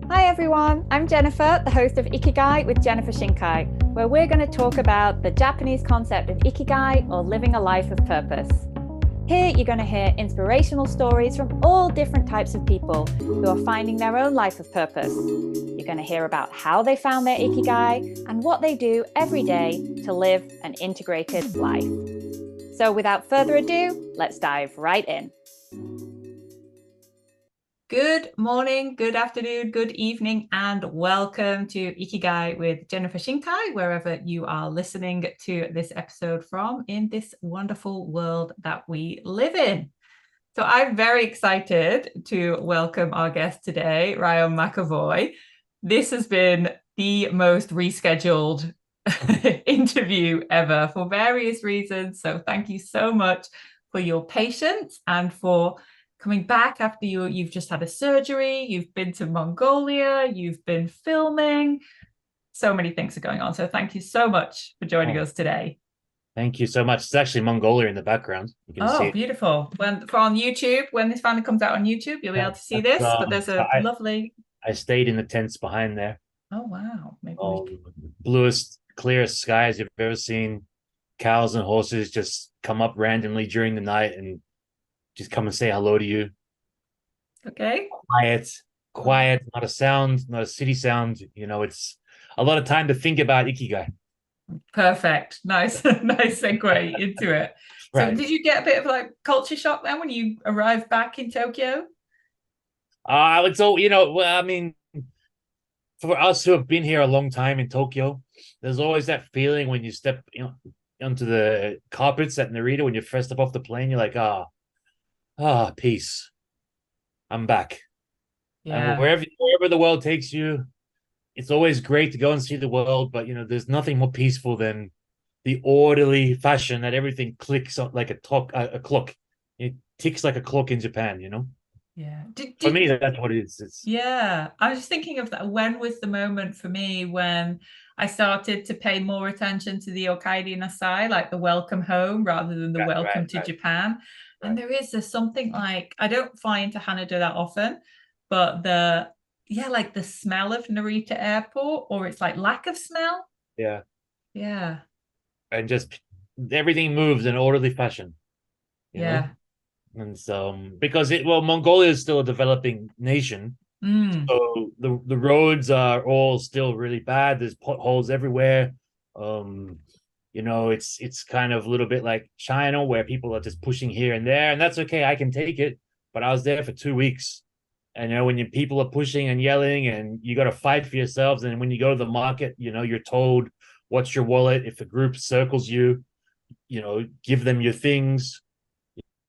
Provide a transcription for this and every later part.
Hi everyone, I'm Jennifer, the host of Ikigai with Jennifer Shinkai, where we're going to talk about the Japanese concept of Ikigai, or living a life of purpose. Here you're going to hear inspirational stories from all different types of people who are finding their own life of purpose. You're going to hear about how they found their Ikigai and what they do every day to live an integrated life. So without further ado, let's dive right in. Good morning, good afternoon, good evening, and welcome to Ikigai with Jennifer Shinkai, wherever you are listening to this episode from in this wonderful world that we live in. So I'm very excited to welcome our guest today, Rionne McAvoy. This has been the most rescheduled interview ever for various reasons. So thank you so much for your patience and for coming back after you've just had a surgery, you've been to Mongolia, you've been filming. So many things are going on. So thank you so much for joining us today. Thank you so much. It's actually Mongolia in the background. You can see Oh, it. beautiful. When on YouTube, when this finally comes out on YouTube, you'll be able to see That's, this. But there's a lovely. I stayed in the tents behind there. Oh, wow. Maybe we can. Bluest, clearest skies you've ever seen. Cows and horses just come up randomly during the night and just come and say hello to you. Okay. Quiet, not a sound, not a city sound. It's a lot of time to think about Ikigai. Perfect. Nice, nice segue into it. So Right. did you get a bit of like culture shock then when you arrived back in Tokyo? It's all, I mean, for us who have been here a long time in Tokyo, there's always that feeling when you step onto the carpets at Narita when you first step off the plane. You're like, peace. I'm back. And Yeah. wherever the world takes you, it's always great to go and see the world. But there's nothing more peaceful than the orderly fashion that everything clicks like a clock. It ticks like a clock in Japan. Yeah. For me, that's what it is. It's Yeah, I was just thinking of that. When was the moment for me when I started to pay more attention to the Okairi Nasai, like the welcome home rather than the welcome to Japan? And right. there's something like, I don't fly into Haneda that often, but like the smell of Narita Airport, or it's like lack of smell. Yeah. Yeah. And just everything moves in orderly fashion, you know? Yeah. And so, because Mongolia is still a developing nation. Mm. So the roads are all still really bad. There's potholes everywhere. Um, it's kind of a little bit like China where people are just pushing here and there, and that's okay. I can take it. But I was there for 2 weeks. And when people are pushing and yelling and you got to fight for yourselves, and when you go to the market, you're told what's your wallet. If a group circles you, give them your things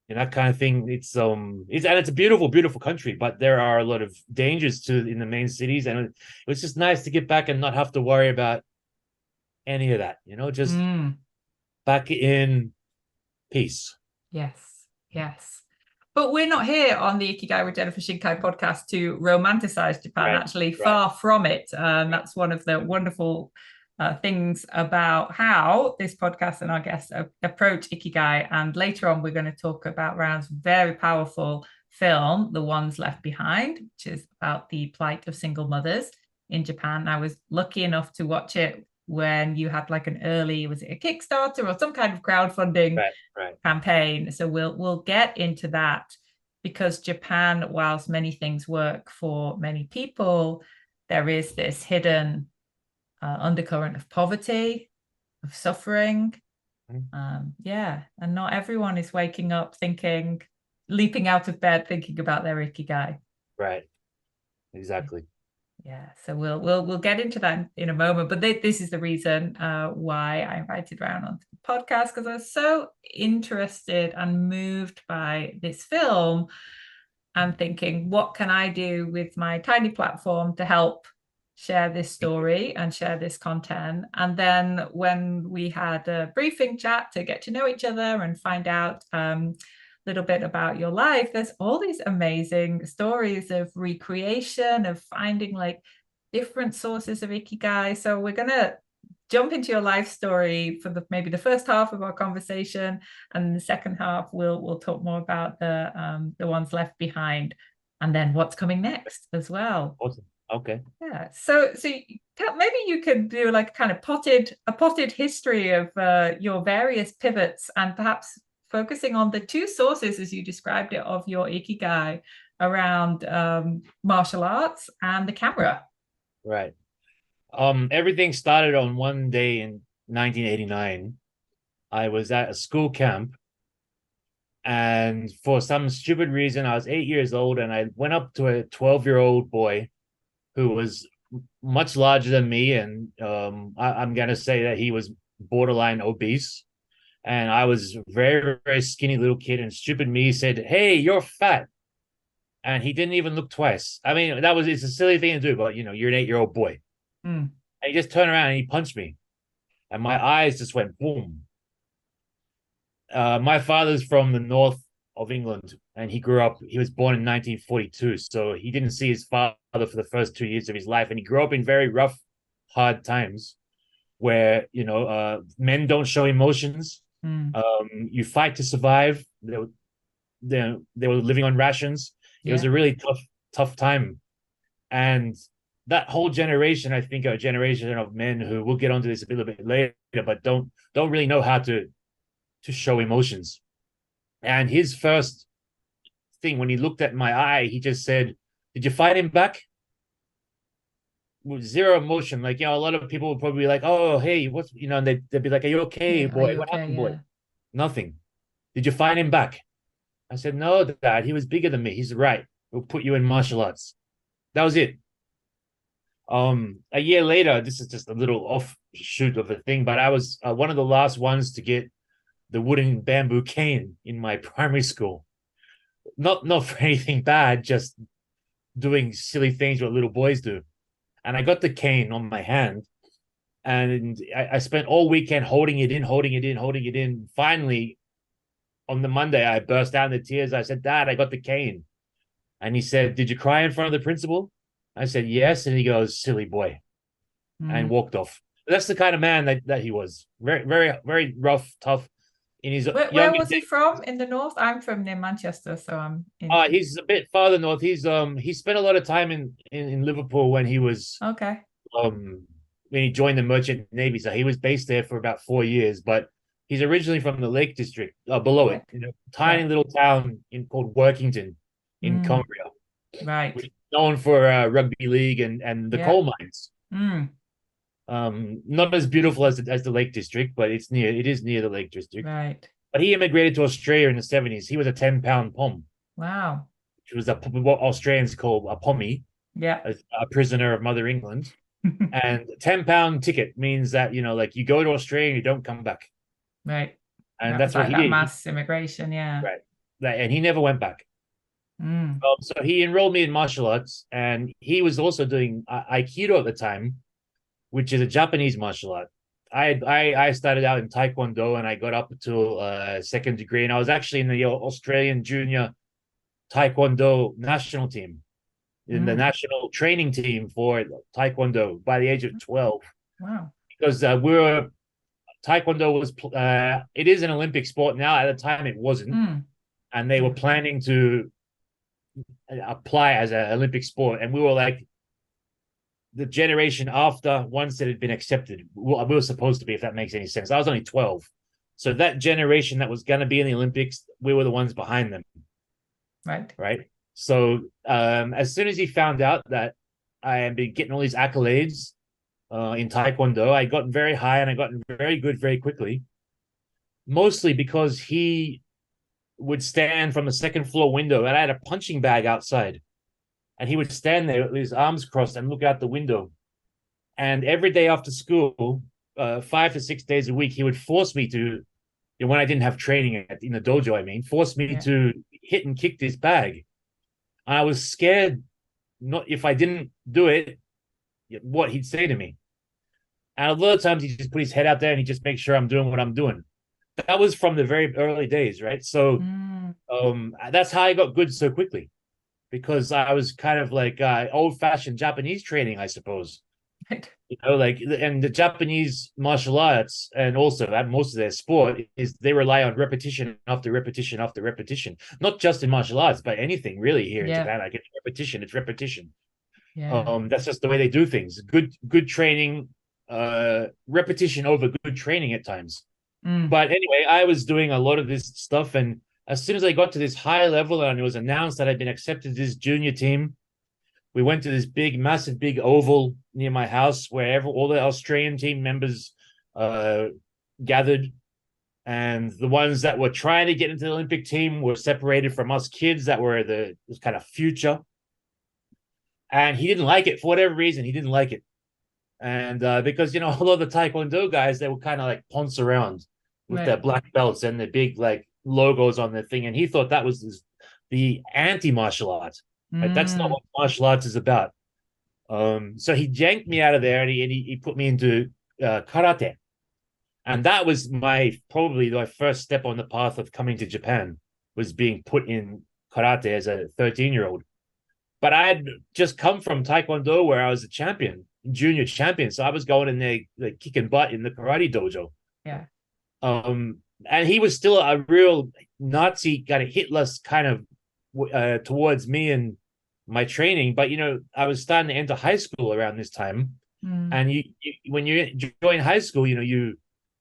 and that kind of thing. It's a beautiful, beautiful country, but there are a lot of dangers in the main cities, and it was just nice to get back and not have to worry about any of that. Just back in peace. Yes, yes. But we're not here on the Ikigai with Jennifer Shinkai podcast to romanticize Japan, Right, actually, right. far from it. That's one of the wonderful things about how this podcast and our guests approach Ikigai. And later on, we're going to talk about Round's very powerful film, The Ones Left Behind, which is about the plight of single mothers in Japan. I was lucky enough to watch it when you had like was it a Kickstarter or some kind of crowdfunding Right. campaign? So we'll get into that, because Japan, whilst many things work for many people, there is this hidden undercurrent of poverty, of suffering. And not everyone is waking up thinking, leaping out of bed, thinking about their Ikigai. Right. Exactly. Yeah, so we'll get into that in a moment. But this is the reason why I invited Round onto the podcast, because I was so interested and moved by this film and thinking, what can I do with my tiny platform to help share this story and share this content? And then when we had a briefing chat to get to know each other and find out little bit about your life, there's all these amazing stories of recreation, of finding like different sources of Ikigai. So we're going to jump into your life story for maybe the first half of our conversation, and in the second half we'll talk more about the ones left behind, and then what's coming next as well. Awesome. Okay. Yeah. So maybe you could do like kind of potted history of your various pivots, and perhaps focusing on the two sources, as you described it, of your Ikigai around martial arts and the camera. Right. Everything started on one day in 1989. I was at a school camp, and for some stupid reason, I was 8 years old, and I went up to a 12-year-old boy who was much larger than me, and I'm gonna say that he was borderline obese, and I was a very very skinny little kid, and stupid me said, "Hey, you're fat," and he didn't even look twice. I mean, it's a silly thing to do, but you're an 8-year-old boy, Mm. and he just turned around and he punched me, and my eyes just went boom. My father's from the north of England, and he was born in 1942, so he didn't see his father for the first 2 years of his life, and he grew up in very rough, hard times where men don't show emotions. Mm. You fight to survive. They were living on rations. It was Yeah. a really tough time, and that whole generation, I think, a generation of men who, we'll get onto this a little bit later, but don't really know how to show emotions. And his first thing when he looked at my eye, he just said, "Did you fight him back?" With zero emotion. Like, a lot of people would probably be like, "Oh, hey, what's," and they'd be like, "Are you okay, Yeah. Are boy? you What okay? happened, boy?" Yeah. Nothing. "Did you fight him back?" I said, "No, Dad, he was bigger than me. He's right. We'll put you in martial arts." That was it. A year later, this is just a little offshoot of a thing, but I was one of the last ones to get the wooden bamboo cane in my primary school. Not for anything bad, just doing silly things what little boys do. And I got the cane on my hand, and I spent all weekend holding it in, holding it in, holding it in. Finally, on the Monday, I burst out into tears. I said, "Dad, I got the cane." And he said, "Did you cry in front of the principal?" I said, "Yes." And he goes, "Silly boy," and Mm. walked off. That's the kind of man that he was. Very, very, very rough, tough in his Where younger was he days. from? In the north? I'm from near Manchester, so I'm He's a bit farther north. He spent a lot of time in Liverpool when he was okay. um when he joined the Merchant Navy. So he was based there for about 4 years. But he's originally from the Lake District, below it, Right. tiny Right. little town called Workington in Mm. Cumbria, which Right. is known for rugby league and the Yeah. coal mines. Mm. Not as beautiful as the Lake District, but it is near the Lake District. Right. But he immigrated to Australia in the 70s. He was a 10-pound pom, Wow. which was what Australians call a pommy, Yeah. a prisoner of Mother England. And 10-pound ticket means that, like, you go to Australia and you don't come back. Right. And That was that's what like he that did. mass immigration. Yeah. Right. And he never went back. Mm. So he enrolled me in martial arts, and he was also doing Aikido at the time, which is a Japanese martial art. I started out in Taekwondo, and I got up to second degree, and I was actually in the Australian junior Taekwondo national team, in the Mm. national training team for Taekwondo by the age of 12, Wow. because we were Taekwondo was it is an Olympic sport now. At the time, it wasn't, Mm. and they were planning to apply as an Olympic sport, and we were like the generation after, once it had been accepted. We were supposed to be, if that makes any sense. I was only 12, so that generation that was going to be in the Olympics, we were the ones behind them, Right. right? So as soon as he found out that I had been getting all these accolades in Taekwondo, I got very high and I got very good very quickly, mostly because he would stand from the second floor window, and I had a punching bag outside, and he would stand there with his arms crossed and look out the window. And every day after school, 5 to 6 days a week, he would force me to, when I didn't have training in the dojo, force me Yeah. to hit and kick this bag. And I was scared, not if I didn't do it, what he'd say to me. And a lot of times he just put his head out there and he just makes sure I'm doing what I'm doing. That was from the very early days, right? So Mm. that's how I got good so quickly, because I was kind of like old-fashioned Japanese training, I suppose. Right. Like, and the Japanese martial arts, and also that most of their sport, is they rely on repetition after repetition after repetition. Not just in martial arts, but anything really here in Yeah. Japan. Like, it's repetition, it's repetition. Yeah. That's just the way they do things. Good training, repetition over good training at times. Mm. But anyway, I was doing a lot of this stuff, and as soon as I got to this high level and it was announced that I'd been accepted to this junior team, we went to this big, massive, big oval near my house where all the Australian team members uh, gathered, and the ones that were trying to get into the Olympic team were separated from us kids that were the kind of future. And he didn't like it for whatever reason. He didn't like it, and because a lot of the Taekwondo guys, they were kind of like ponce around with their Right. black belts and the big like logos on their thing, and he thought that was the anti martial arts. Right? That's not Mm. what martial arts is about. So he yanked me out of there, and he put me into karate, and that was probably my first step on the path of coming to Japan, was being put in karate as a 13-year-old. But I had just come from Taekwondo where I was a champion, junior champion. So I was going in there like kicking butt in the karate dojo. Yeah. And he was still a real Nazi kind of Hitler kind of towards me and my training. But I was starting to enter high school around this time, Mm. and when you join high school, you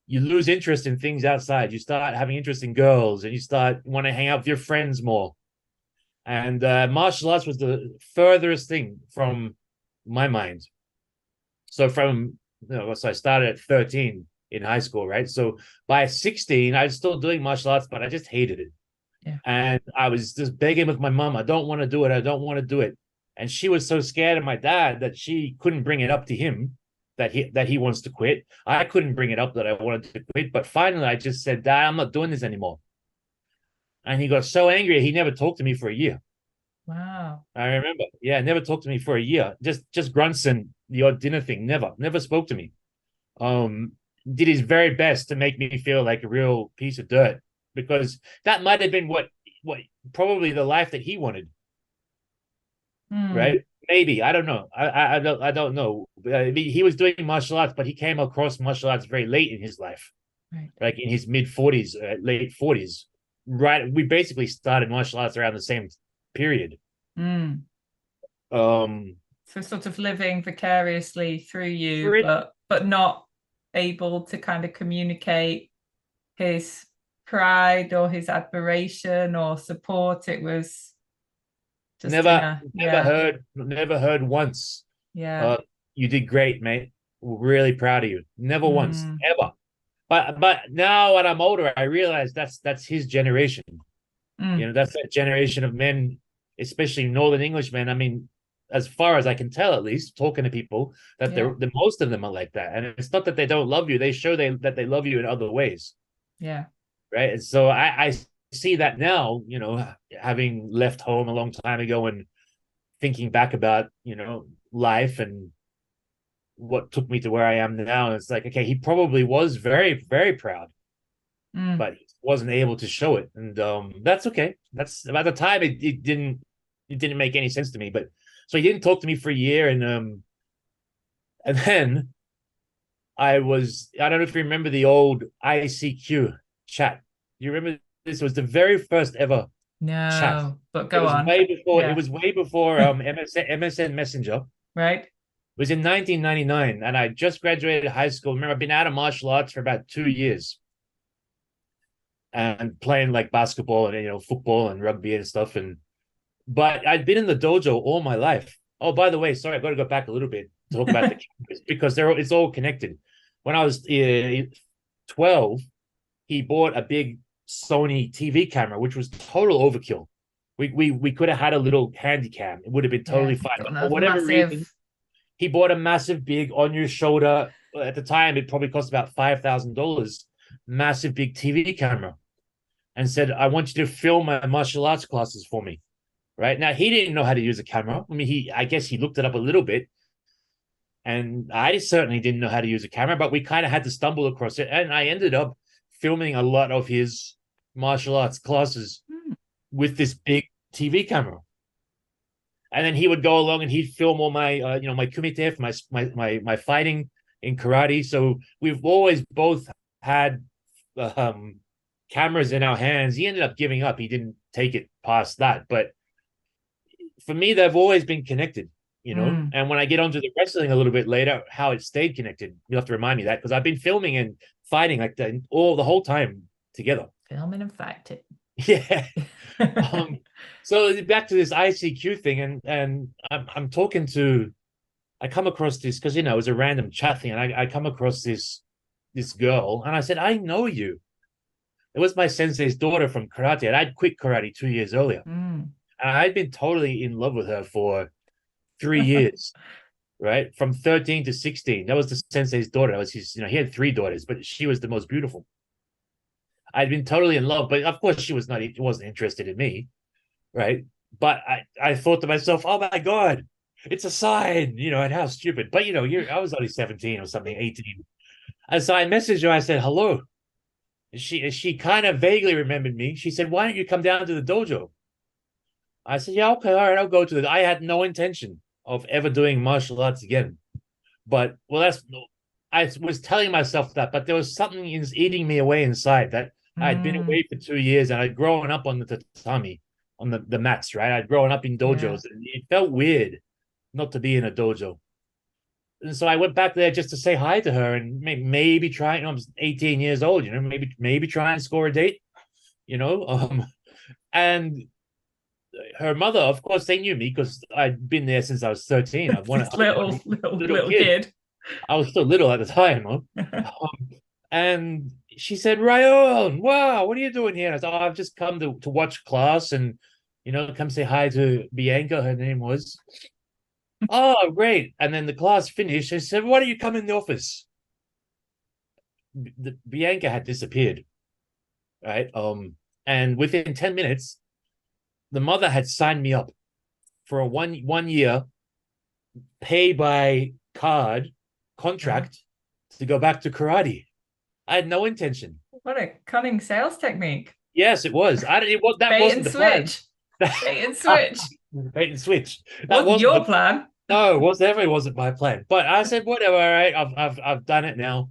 lose interest in things outside. You start having interest in girls, and you start want to hang out with your friends more. And martial arts was the furthest thing from my mind. So so I started at 13 in high school, right? So by 16, I was still doing martial arts, but I just hated it. Yeah. And I was just begging with my mom, I don't want to do it. I don't want to do it. And she was so scared of my dad that she couldn't bring it up to him that he wants to quit. I couldn't bring it up that I wanted to quit. But finally, I just said, Dad, I'm not doing this anymore. And he got so angry, he never talked to me for a year. Wow. I remember. Yeah, never talked to me for a year. Just grunts and the odd dinner thing. Never spoke to me. Um, did his very best to make me feel like a real piece of dirt, because that might have been what probably the life that he wanted, Mm. right? Maybe, I don't know. I don't know. I mean, he was doing martial arts, but he came across martial arts very late in his life, Right. like in his mid 40s, late 40s. Right, we basically started martial arts around the same period. Mm. Um, So sort of living vicariously through you, pretty, but not able to kind of communicate his pride or his admiration or support. It was just in never a yeah, never heard once. yeah. Uh, you did great, mate. We're really proud of you. Never once, Mm. ever. But now when I'm older, I realize that's his generation. Mm. That's that generation of men, especially Northern Englishmen. I mean, as far as I can tell, at least talking to people, that Yeah, the most of them are like that. And it's not that they don't love you; they show that they love you in other ways, yeah. right? And so I see that now. Having left home a long time ago and thinking back about life and what took me to where I am now. And it's like, okay, he probably was very, very proud, Mm. but he wasn't able to show it. And that's okay. That's about the time it didn't make any sense to me. But so he didn't talk to me for a year, and then I don't know if you remember the old ICQ chat. You remember this was the very first ever chat. No, but It go was on. way before it Yeah, was way before MSN Messenger. right. It was in 1999, and I just graduated high school. Remember, I've been out of martial arts for about 2 years and playing like basketball and football and rugby and stuff. But I'd been in the dojo all my life. Oh, by the way, sorry, I've got to go back a little bit to talk about the cameras because it's all connected. When I was 12, he bought a big Sony TV camera, which was total overkill. We could have had a little handy cam. It would have been Yeah, totally fine. got But for those whatever reason, massive. he bought a massive, big on your shoulder. At the time, it probably cost about $5,000. Massive, big TV camera, and said, "I want you to film my martial arts classes for me." Right now, he didn't know how to use a camera. I mean, I guess he looked it up a little bit, and I certainly didn't know how to use a camera. But we kind of had to stumble across it, and I ended up filming a lot of his martial arts classes Hmm. with this big TV camera. And then he would go along and he'd film all my my kumite for my fighting in karate. So we've always both had cameras in our hands. He ended up giving up. He didn't take it past that. But for me, they've always been connected. you know. Mm. And when I get onto the wrestling a little bit later, how it stayed connected, you'll have to remind me that, because I've been filming and fighting like the whole time together. Filming and fighting. Yeah. Um, so back to this ICQ thing, and I'm talking to, I come across this because it was a random chat thing, and I come across this girl, and I said, I know you. It was my sensei's daughter from karate, and I'd quit karate 2 years earlier, Mm. and I'd been totally in love with her for 3 years, right? From 13 to 16. That was the sensei's daughter. That was his, he had three daughters, but she was the most beautiful. I'd been totally in love, but of course she wasn't interested in me, right? But I thought to myself, oh my God, it's a sign, and how stupid. But I was only 17 or something, 18. And so I messaged her, I said, hello. She kind of vaguely remembered me. She said, why don't you come down to the dojo? I said, yeah, okay, all right, I'll go to the. I had no intention of ever doing martial arts again. But I was telling myself that, but there was something eating me away inside, that I'd been Mm. away for 2 years, and I'd grown up on the tatami, on the mats, right? I'd grown up in Yeah. dojos, and it felt weird not to be in a dojo. And so I went back there just to say hi to her and maybe try. I was 18 years old, maybe try and score a date, you know. And her mother, of course, they knew me because I'd been there since I was 13. I This was little one little little little kid. kid. I was still little at the time, huh? And she said, Rionne, wow, what are you doing here? And I said, oh, I've just come to watch class and, come say hi to Bianca, her name was. Oh, great. And then the class finished. I said, why don't you come in the office? Bianca had disappeared, right? And within 10 minutes, the mother had signed me up for a one year pay by card contract to go back to karate. I had no intention. What a cunning sales technique. Yes, it was. That Bait wasn't and the plan. switch. Bait and switch. Bait and switch. That Wasn't wasn't your the plan. no. It was definitely wasn't my plan. But I said, whatever. All right, I've done it now.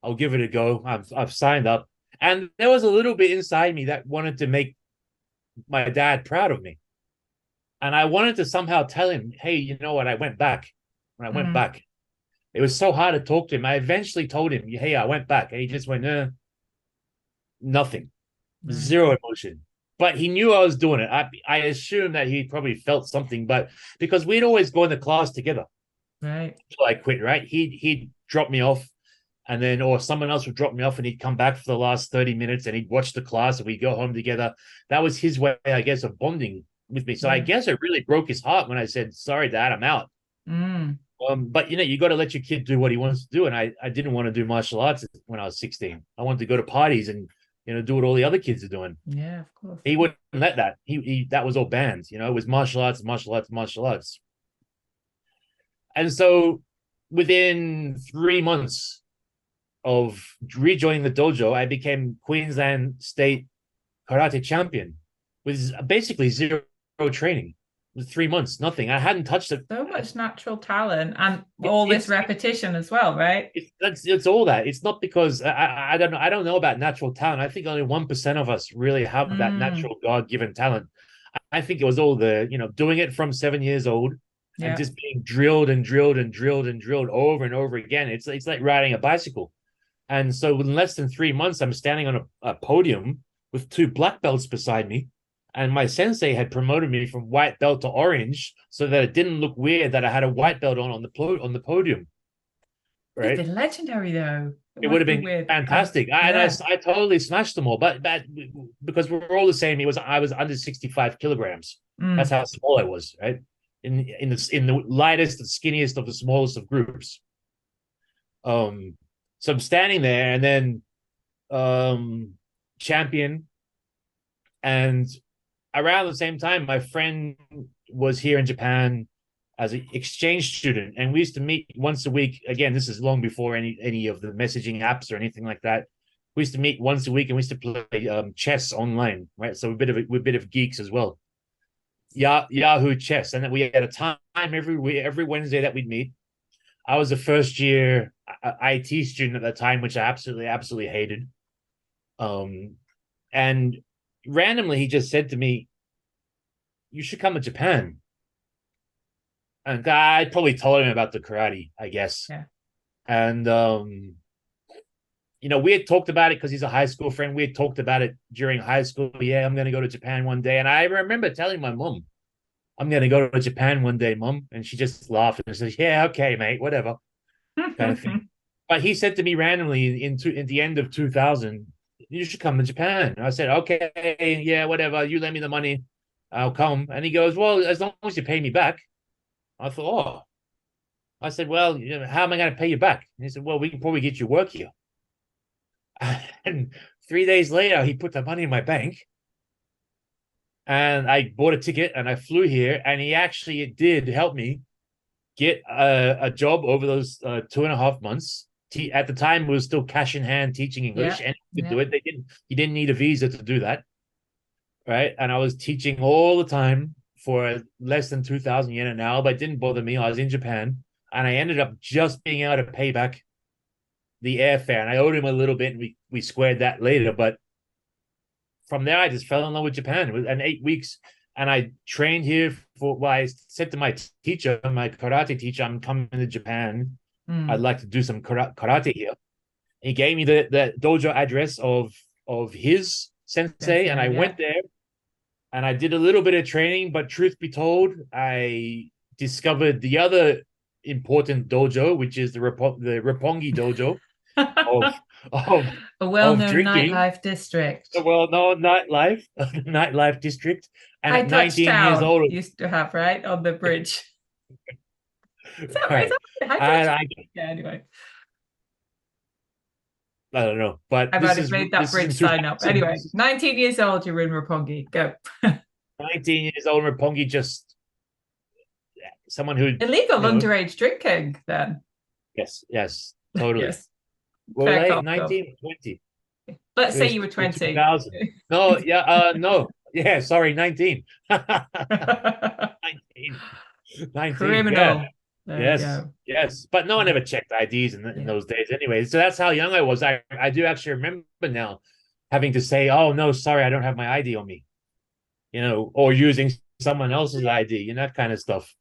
I'll give it a go. I've signed up, and there was a little bit inside me that wanted to make my dad proud of me, and I wanted to somehow tell him, hey, you know what? I went back. When I went Mm. back, it was so hard to talk to him. I eventually told him, hey, I went back, and he just went, nothing, Right. zero emotion. But he knew I was doing it. I assumed that he probably felt something, but because we'd always go into class together. Right. So I quit, right? He'd drop me off, and then or someone else would drop me off, and he'd come back for the last 30 minutes, and he'd watch the class, and we'd go home together. That was his way, I guess, of bonding with me. So I Yeah. guess it really broke his heart when I said, sorry, Dad, I'm out. Mm. But you got to let your kid do what he wants to do. And I didn't want to do martial arts when I was 16. I wanted to go to parties and do what all the other kids are doing. Yeah, of course. He wouldn't let that. He that was all banned. It was martial arts, martial arts, martial arts. And so within 3 months of rejoining the dojo, I became Queensland State karate champion with basically zero training. With 3 months, nothing. I hadn't touched it. So much natural talent and all this repetition as well, right? It's all that. It's not because I don't know. I don't know about natural talent. I think only 1% of us really have that natural God-given talent. I think it was all the doing it from 7 years old and just being drilled and drilled and drilled and drilled over and over again. It's like riding a bicycle. And so in less than 3 months, I'm standing on a podium with two black belts beside me. And my sensei had promoted me from white belt to orange so that it didn't look weird that I had a white belt on the podium. It's Right? been legendary though. It would have been weird. fantastic. I totally smashed them all, but because we're all the same. I was under 65 kilograms. That's how small I was, right? In the lightest and skinniest of the smallest of groups. So I'm standing there, and then champion, and around the same time, my friend was here in Japan as an exchange student, and we used to meet once a week. Again, this is long before any of the messaging apps or anything like that. We used to meet once a week, and we used to play chess online, right? So we're a bit of geeks as well. Yahoo Chess, and then we had a time every Wednesday that we'd meet. I was a first year IT student at the time, which I absolutely hated. And randomly he just said to me, you should come to Japan. And I probably told him about the karate, I guess. Yeah. And we had talked about it because he's a high school friend. We had talked about it during high school. Yeah, I'm going to go to Japan one day. And I remember telling my mom, I'm going to go to Japan one day, mom. And she just laughed and says, yeah, okay, mate, whatever, kind of thing. But he said to me randomly in the end of 2000, you should come to Japan. And I said, okay, yeah, whatever. You lend me the money, I'll come. And he goes, well, as long as you pay me back. I thought, oh. I said, well, how am I going to pay you back? And he said, well, we can probably get you work here. And 3 days later, he put the money in my bank. And I bought a ticket and I flew here. And he actually did help me get a job over those 2.5 months. At the time, it was still cash in hand teaching English, and he could do it. He didn't need a visa to do that, right? And I was teaching all the time for less than 2,000 yen an hour, but it didn't bother me. I was in Japan, and I ended up just being able to pay back the airfare, and I owed him a little bit, and we squared that later. But from there, I just fell in love with Japan. It was 8 weeks, and I trained here for. Well, I said to my teacher, my karate teacher, I'm coming to Japan. I'd like to do some karate here. He gave me the dojo address of his sensei, and I went there, and I did a little bit of training. But truth be told, I discovered the other important dojo, which is the Roppongi dojo of a well-known drinking. nightlife district. A well-known nightlife district. And at 19 years old, used to have right on the bridge. Is that right? Yeah, anyway. I don't know, but I might have made that bridge sign up. Anyway, 19 years old, you're in Roppongi. Go. 19 years old, Roppongi, just someone who illegal underage drinking. Then. Yes, totally. Yes. Well, 19, 20. Let's say you were 20. No, yeah, no, yeah. Sorry, 19. 19. Criminal. Yeah. Yes. But no one ever checked IDs in those days anyway. So that's how young I was. I do actually remember now having to say, oh, no, sorry, I don't have my ID on me, or using someone else's ID, that kind of stuff.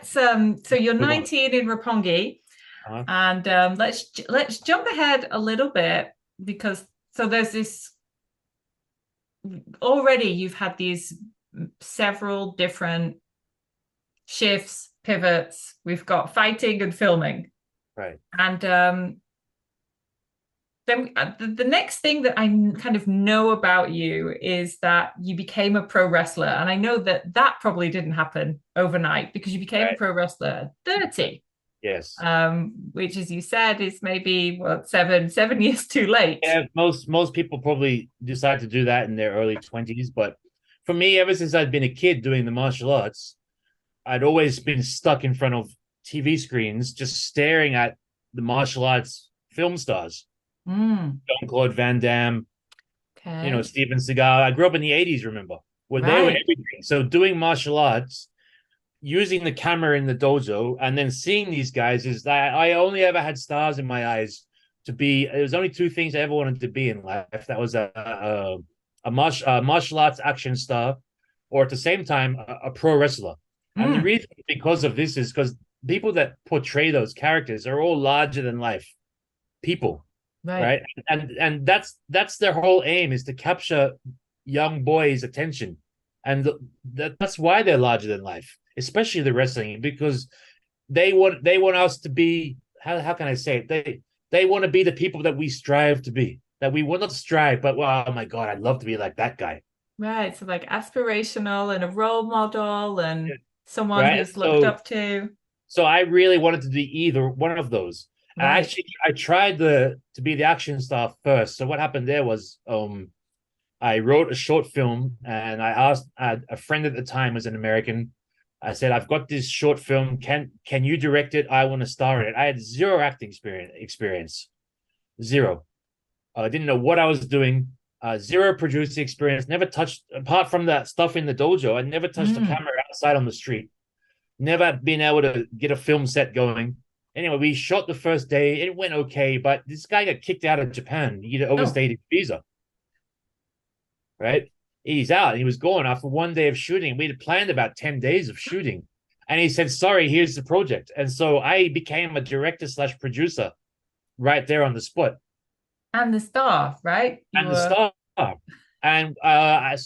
So you're 19 in Roppongi, and let's jump ahead a little bit because there's this already you've had these several different shifts, pivots. We've got fighting and filming, right? And then the next thing that I kind of know about you is that you became a pro wrestler, and I know that probably didn't happen overnight because you became a pro wrestler at 30. Yes. Which, as you said, is maybe 7 years too late. Yeah, most people probably decide to do that in their early 20s, but for me, ever since I'd been a kid doing the martial arts, I'd always been stuck in front of TV screens, just staring at the martial arts film stars. Jean-Claude Van Damme, Steven Seagal. I grew up in the 80s, remember, where they were everything. So doing martial arts, using the camera in the dojo, and then seeing these guys is that I only ever had stars in my eyes to be. There was only two things I ever wanted to be in life. That was a martial arts action star, or at the same time, a pro wrestler. And the reason because of this is because people that portray those characters are all larger than life people, right? And that's their whole aim, is to capture young boys' attention, and that's why they're larger than life, especially the wrestling, because they want us to be, how can I say it? They want to be the people that we strive to be, that we will not strive, but oh my God, I'd love to be like that guy. Right. So like aspirational and a role model and someone who's looked up to. So I really wanted to do either one of those. Right. And I tried to be the action star first. So what happened there was I wrote a short film, and I asked a friend at the time, was an American. I said, I've got this short film. Can you direct it? I want to star in it. I had zero acting experience. Zero. I didn't know what I was doing. Zero producing experience. Never touched, apart from that stuff in the dojo, I never touched a camera outside on the street. Never been able to get a film set going. Anyway, we shot the first day. It went okay, but this guy got kicked out of Japan. He overstayed his visa. Right? He's out. He was gone after one day of shooting. We had planned about 10 days of shooting. And he said, sorry, here's the project. And so I became a director slash producer right there on the spot. And the staff, right? You And the were, star. And I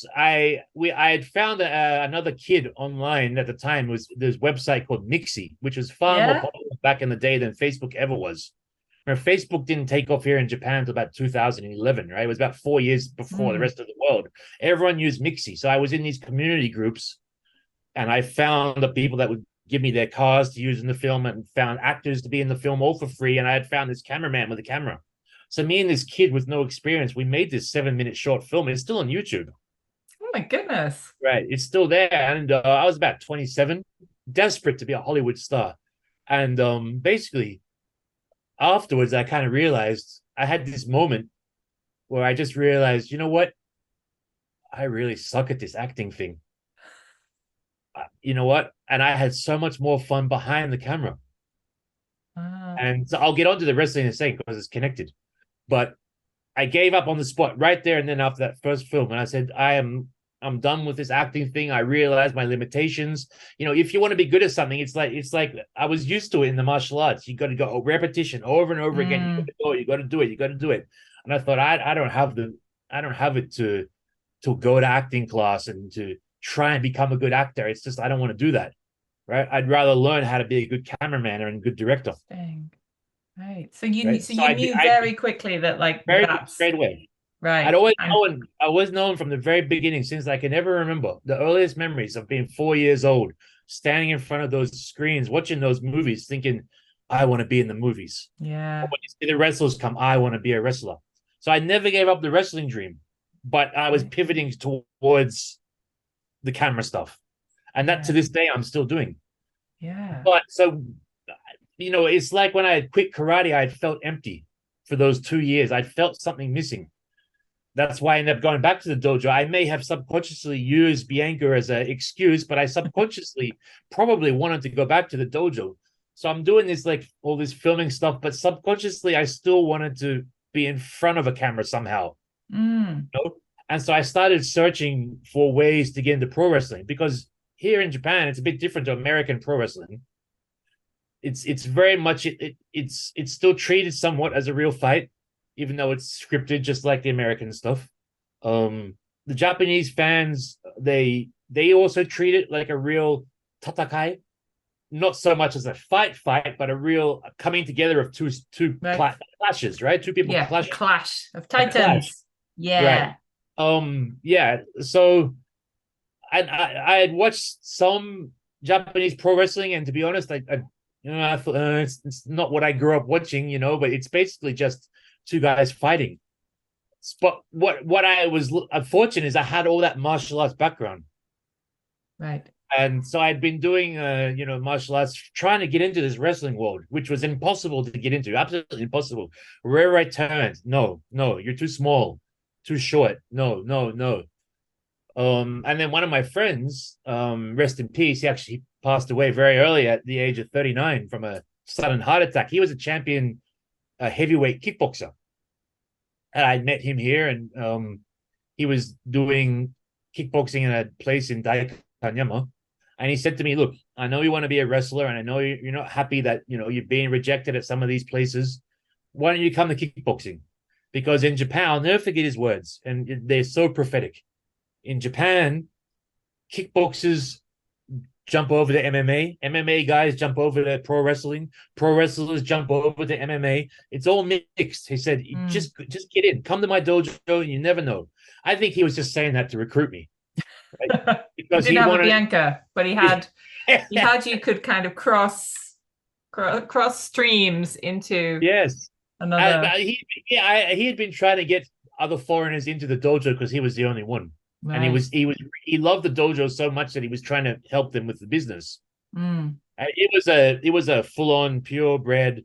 had found another kid online at the time. Was this website called Mixi, which was far more yeah. popular back in the day than Facebook ever was. Remember, Facebook didn't take off here in Japan until about 2011, right? It was about 4 years before the Mm. rest of the world. Everyone used Mixi. So I was in these community groups and I found the people that would give me their cars to use in the film and found actors to be in the film all for free. And I had found this cameraman with a camera. So me and this kid with no experience, we made this 7-minute short film. It's still on YouTube. Oh my goodness. Right. It's still there. And I was about 27, desperate to be a Hollywood star. And basically, afterwards, I kind of realized I had this moment where I just realized, you know what? I really suck at this acting thing. You know what? And I had so much more fun behind the camera. Ah, And so I'll get onto the wrestling in a second because it's connected. But I gave up on the spot right there and then after that first film. And I said, I'm done with this acting thing. I realized my limitations. You know, if you want to be good at something, it's like I was used to it in the martial arts. You got to go repetition over and over again. You got to do it. You got to do it. And I thought I don't have it to go to acting class and to try and become a good actor. It's just I don't want to do that. Right. I'd rather learn how to be a good cameraman and a good director. interesting. Right. So you Right. so So you knew I very quickly that like very that's straight away. I'd right. always And known, I was known from the very beginning, since I can ever remember the earliest memories of being 4 years old, standing in front of those screens, watching those movies, thinking, I want to be in the movies. Or yeah. when you see the wrestlers come, I want to be a wrestler. So I never gave up the wrestling dream, but I was Right. pivoting towards the camera stuff. And that to Yeah. this day, I'm still doing. Yeah. But so, it's like when I had quit karate, I had felt empty for those 2 years. I felt something missing. That's why I ended up going back to the dojo. I may have subconsciously used Bianca as an excuse, but I subconsciously probably wanted to go back to the dojo. So I'm doing this, like all this filming stuff, but subconsciously I still wanted to be in front of a camera somehow. Mm. You know? And so I started searching for ways to get into pro wrestling, because here in Japan it's a bit different to American pro wrestling. It's very much it's still treated somewhat as a real fight, even though it's scripted just like the American stuff. The Japanese fans, they also treat it like a real tatakai, not so much as a fight, but a real coming together of two Right. clashes, right? Two people Yeah. A clash, clash of a clash, titans. right? Yeah. Yeah. So I had watched some Japanese pro wrestling, and to be honest, I thought it's not what I grew up watching, but it's basically just two guys fighting. But what I was unfortunate is I had all that martial arts background, Right. and so I'd been doing martial arts, trying to get into this wrestling world, which was impossible to get into, absolutely impossible. Rare right turns, no, you're too small, too short, no. And then one of my friends, rest in peace, he actually passed away very early at the age of 39 from a sudden heart attack. He was a champion, a heavyweight kickboxer. And I met him here, and he was doing kickboxing in a place in Daikanyama. And he said to me, look, I know you want to be a wrestler, and I know you're not happy that, you're being rejected at some of these places. Why don't you come to kickboxing? Because in Japan, I'll never forget his words, and they're so prophetic. In Japan, kickboxers jump over to MMA. MMA guys jump over to pro wrestling. Pro wrestlers jump over to MMA. It's all mixed. He said, Mm. just get in. Come to my dojo, and you never know. I think he was just saying that to recruit me, right? He Because didn't he have a wanted. Bianca, but he had you could kind of cross streams into Yes. another. He had been trying to get other foreigners into the dojo because he was the only one. And Right. he loved the dojo so much that he was trying to help them with the business. Mm. It was a full on purebred,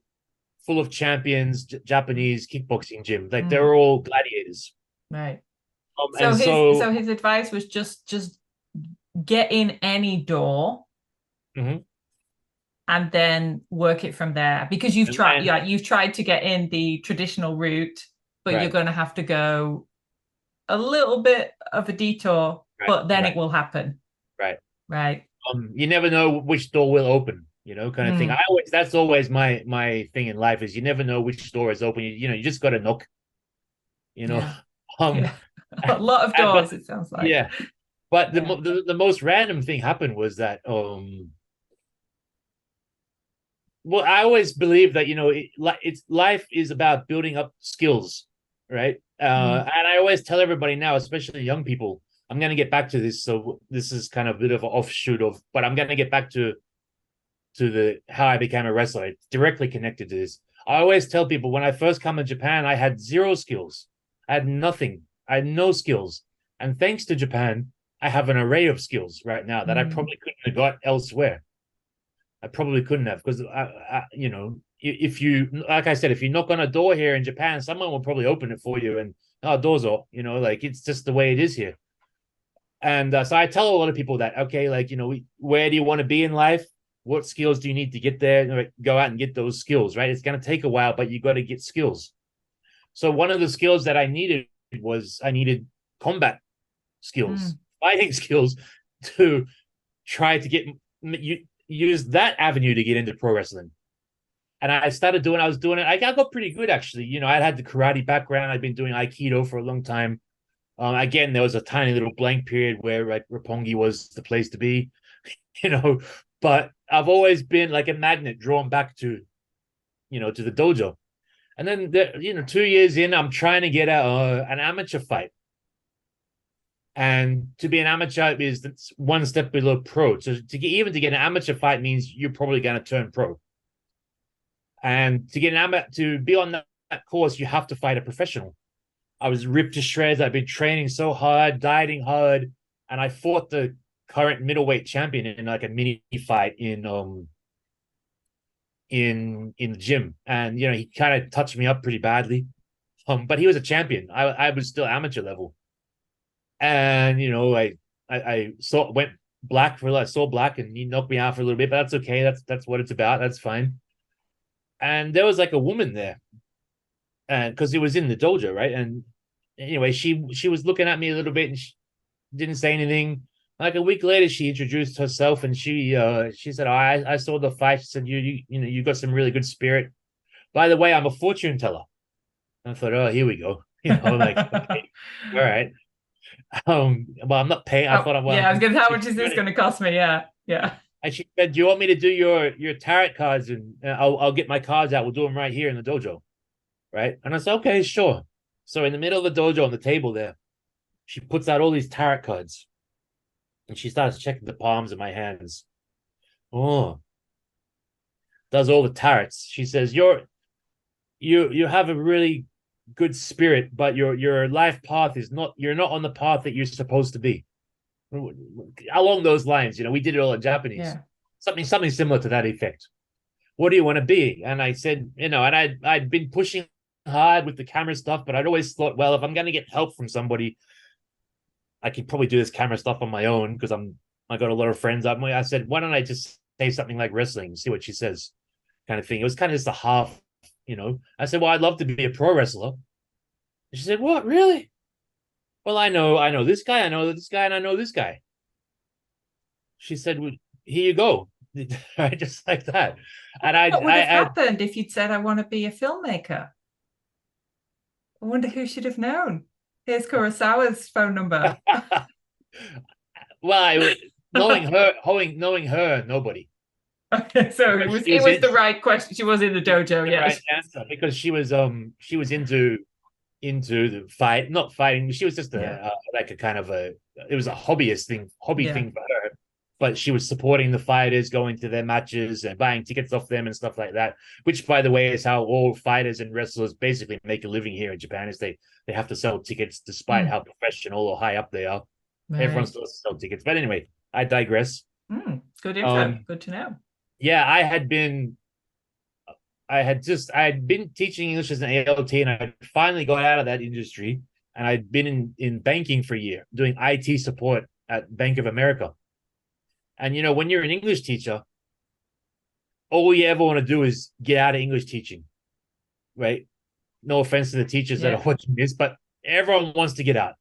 full of champions, Japanese kickboxing gym. Like they Mm. were all gladiators. Right. So And his so so his advice was just get in any door mhm. and then work it from there, because you've And tried, then yeah, you've tried to get in the traditional route, but you're right, going to have to go a little bit of a detour, right, but then right, it will happen. right. Right. You never know which door will open, kind of thing. Mm. That's always my thing in life is you never know which door is open. You just got to knock, you know. Yeah. Um, Yeah. A lot of but doors, it sounds like. yeah, but Yeah. the most random thing happened was that well, I always believe that it's life is about building up skills, right? Mm. And I always tell everybody now, especially young people, I'm going to get back to this. So this is kind of a bit of an offshoot of, but I'm going to get back to the how I became a wrestler. It's directly connected to this. I always tell people when I first come to Japan, I had zero skills. I had nothing. I had no skills. And thanks to Japan, I have an array of skills right now that I Mm. probably couldn't have got elsewhere. I probably couldn't have because if you like I said, if you knock on a door here in Japan, someone will probably open it for you and doors are, like it's just the way it is here. And so I tell a lot of people that okay, like where do you want to be in life? What skills do you need to get there? Like, go out and get those skills, right? It's going to take a while, but you got to get skills. So one of the skills that I needed was I needed combat skills, Mm. fighting skills to try to get you use that avenue to get into pro wrestling. And I was doing it. I got pretty good actually. I had the karate background. I'd been doing Aikido for a long time. Again, there was a tiny little blank period where like Roppongi was the place to be, you know, but I've always been like a magnet drawn back to the dojo. And then, 2 years in, I'm trying to get an amateur fight. And to be an amateur is one step below pro. So even to get an amateur fight means you're probably going to turn pro. And to be on that course, you have to fight a professional. I was ripped to shreds. I've been training so hard, dieting hard, and I fought the current middleweight champion in like a mini fight in the gym. And he kind of touched me up pretty badly. But he was a champion. I was still amateur level. And I saw went black for I saw black and he knocked me out for a little bit, but that's okay. That's what it's about. That's fine. And there was like a woman there, and because it was in the dojo, right? And anyway, she was looking at me a little bit and she didn't say anything. Like a week later, she introduced herself and she said, oh, I saw the fight. She said, you got some really good spirit. By the way, I'm a fortune teller. I thought, oh, here we go. Like, okay, all right. Well, I'm not paying. I Oh, thought, well, yeah, I was going to, how much is this good. going to cost me? Yeah. Yeah. And she said, "Do you want me to do your tarot cards? And I'll get my cards out. We'll do them right here in the dojo, right?" And I said, "Okay, sure." So in the middle of the dojo on the table there, she puts out all these tarot cards, and she starts checking the palms of my hands. Oh, does all the tarots. She says, You have a really good spirit, but your life path is not. You're not on the path that you're supposed to be." Along those lines, we did it all in Japanese. Yeah. Something similar to that effect. What do you want to be? And I said, and I'd been pushing hard with the camera stuff, but I'd always thought, well, if I'm going to get help from somebody, I could probably do this camera stuff on my own because I got a lot of friends. I said, why don't I just say something like wrestling, see what she says, kind of thing. It was kind of just a half, I said, well, I'd love to be a pro wrestler. And she said, what, really? Well, I know this guy, I know this guy, and I know this guy. She said, well, here you go. Just like that. And What would have happened if you'd said, I want to be a filmmaker? I wonder who should have known. Here's Kurosawa's phone number. well, knowing her, nobody. Okay, so it was the right question. She was in the dojo, yeah. Right answer because she was into the fight, not fighting. She was just like a kind of it was a hobby thing for her. But she was supporting the fighters, going to their matches and buying tickets off them and stuff like that. Which, by the way, is how all fighters and wrestlers basically make a living here in Japan. Is they have to sell tickets despite how professional or high up they are. Right. Everyone still has to sell tickets. But anyway, I digress. Good info. Good to know. Yeah, I had been teaching English as an ALT, and I finally got out of that industry. And I'd been in banking for a year, doing IT support at Bank of America. And when you're an English teacher, all you ever want to do is get out of English teaching, right? No offense to the teachers that are watching this, but everyone wants to get out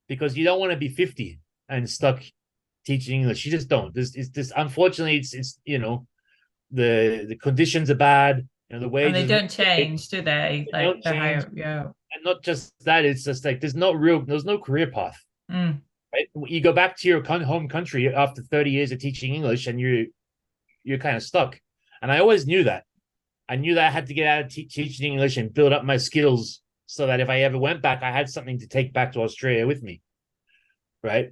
because you don't want to be 50 and stuck teaching English. You just don't. This unfortunately, it's the conditions are bad. The And they wages don't change, do they? they don't Like the change, higher, yeah. and not just that. It's just like there's no career path. Mm. Right? You go back to your home country after 30 years of teaching English, and you're kind of stuck. And I always knew that. I knew that I had to get out of teaching English and build up my skills so that if I ever went back, I had something to take back to Australia with me. Right.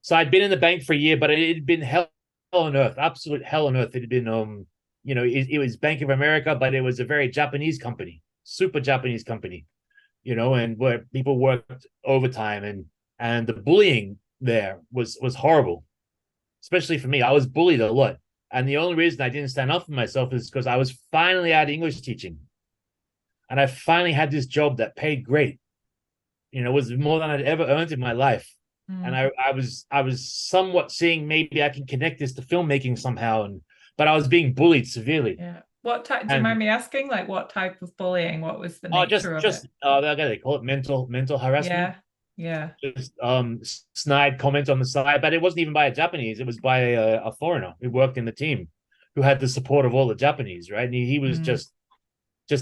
So I'd been in the bank for a year, but it had been hell on earth, absolute hell on earth. It had been, it was Bank of America, but it was a very Japanese company, super Japanese company, and where people worked overtime and the bullying there was horrible, especially for me. I was bullied a lot. And the only reason I didn't stand up for myself is because I was finally out of English teaching. And I finally had this job that paid great. It was more than I'd ever earned in my life. And I was somewhat seeing maybe I can connect this to filmmaking somehow. But I was being bullied severely. Yeah. What type, do you And mind me asking? Like what type of bullying? What was the just nature of it? they call it mental harassment. Yeah. Yeah. Just snide comments on the side, but it wasn't even by a Japanese. It was by a foreigner who worked in the team, who had the support of all the Japanese, right? And he was just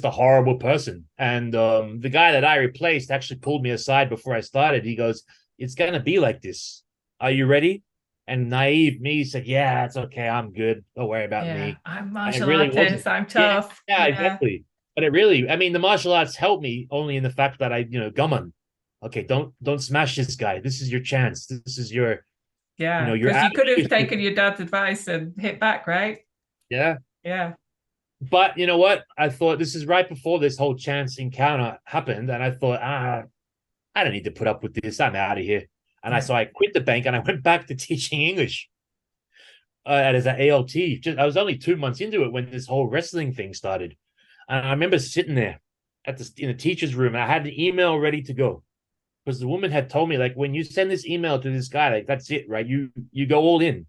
a horrible person. And the guy that I replaced actually pulled me aside before I started. He goes, "It's gonna be like this. Are you ready?" And naive me said, "Yeah, it's okay. I'm good. Don't worry about me." I'm And it martial really artist. wasn't. I'm Yeah, tough. yeah, Yeah. exactly. But it really, I mean, the martial arts helped me only in the fact that gammon. Okay, don't smash this guy. This is your chance. This is Yeah. your Because you could have attitude. taken your dad's advice and hit back, right? Yeah. Yeah. But you know what? I thought this is right before this whole chance encounter happened, and I thought, I don't need to put up with this. I'm out of here. And Yeah. so I quit the bank and I went back to teaching English as an ALT. I was only 2 months into it when this whole wrestling thing started, and I remember sitting there in the teacher's room, and I had an email ready to go because the woman had told me, like, when you send this email to this guy, like, that's it, right? You go all in,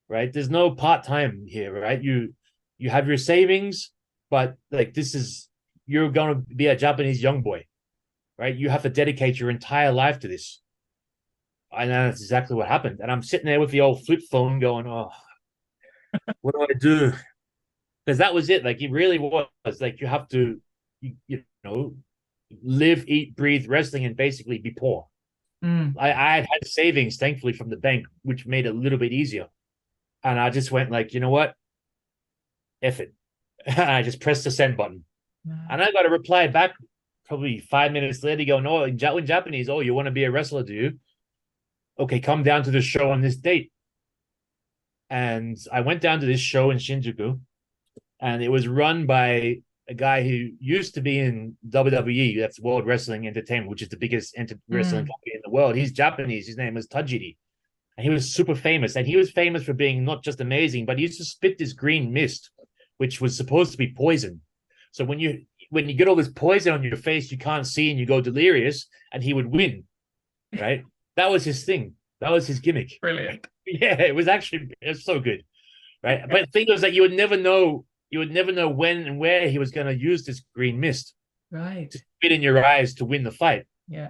right? There's no part-time here, right? You have your savings, but like you're going to be a Japanese young boy, right? You have to dedicate your entire life to this. And that's exactly what happened. And I'm sitting there with the old flip phone going, "Oh, what do I do?" Because that was it. Like, it really was like you have to, you know, live, eat, breathe wrestling and basically be poor. Mm. I had savings, thankfully, from the bank, which made it a little bit easier. And I just went like, you know what? F it. And I just pressed the send button. And I got a reply back probably 5 minutes later going, "Oh, in Japanese, oh, you want to be a wrestler, do you? Okay, come down to the show on this date." And I went down to this show in Shinjuku, and it was run by a guy who used to be in WWE, that's World Wrestling Entertainment, which is the biggest wrestling company in the world. He's Japanese. His name was Tajiri. And he was super famous. And he was famous for being not just amazing, but he used to spit this green mist, which was supposed to be poison. So when you get all this poison on your face, you can't see and you go delirious, and he would win, right? That was his thing. That was his gimmick. Brilliant. Yeah, it was so good, right? But the thing was that you would never know when and where he was going to use this green mist, right, to spit in your eyes to win the fight. Yeah.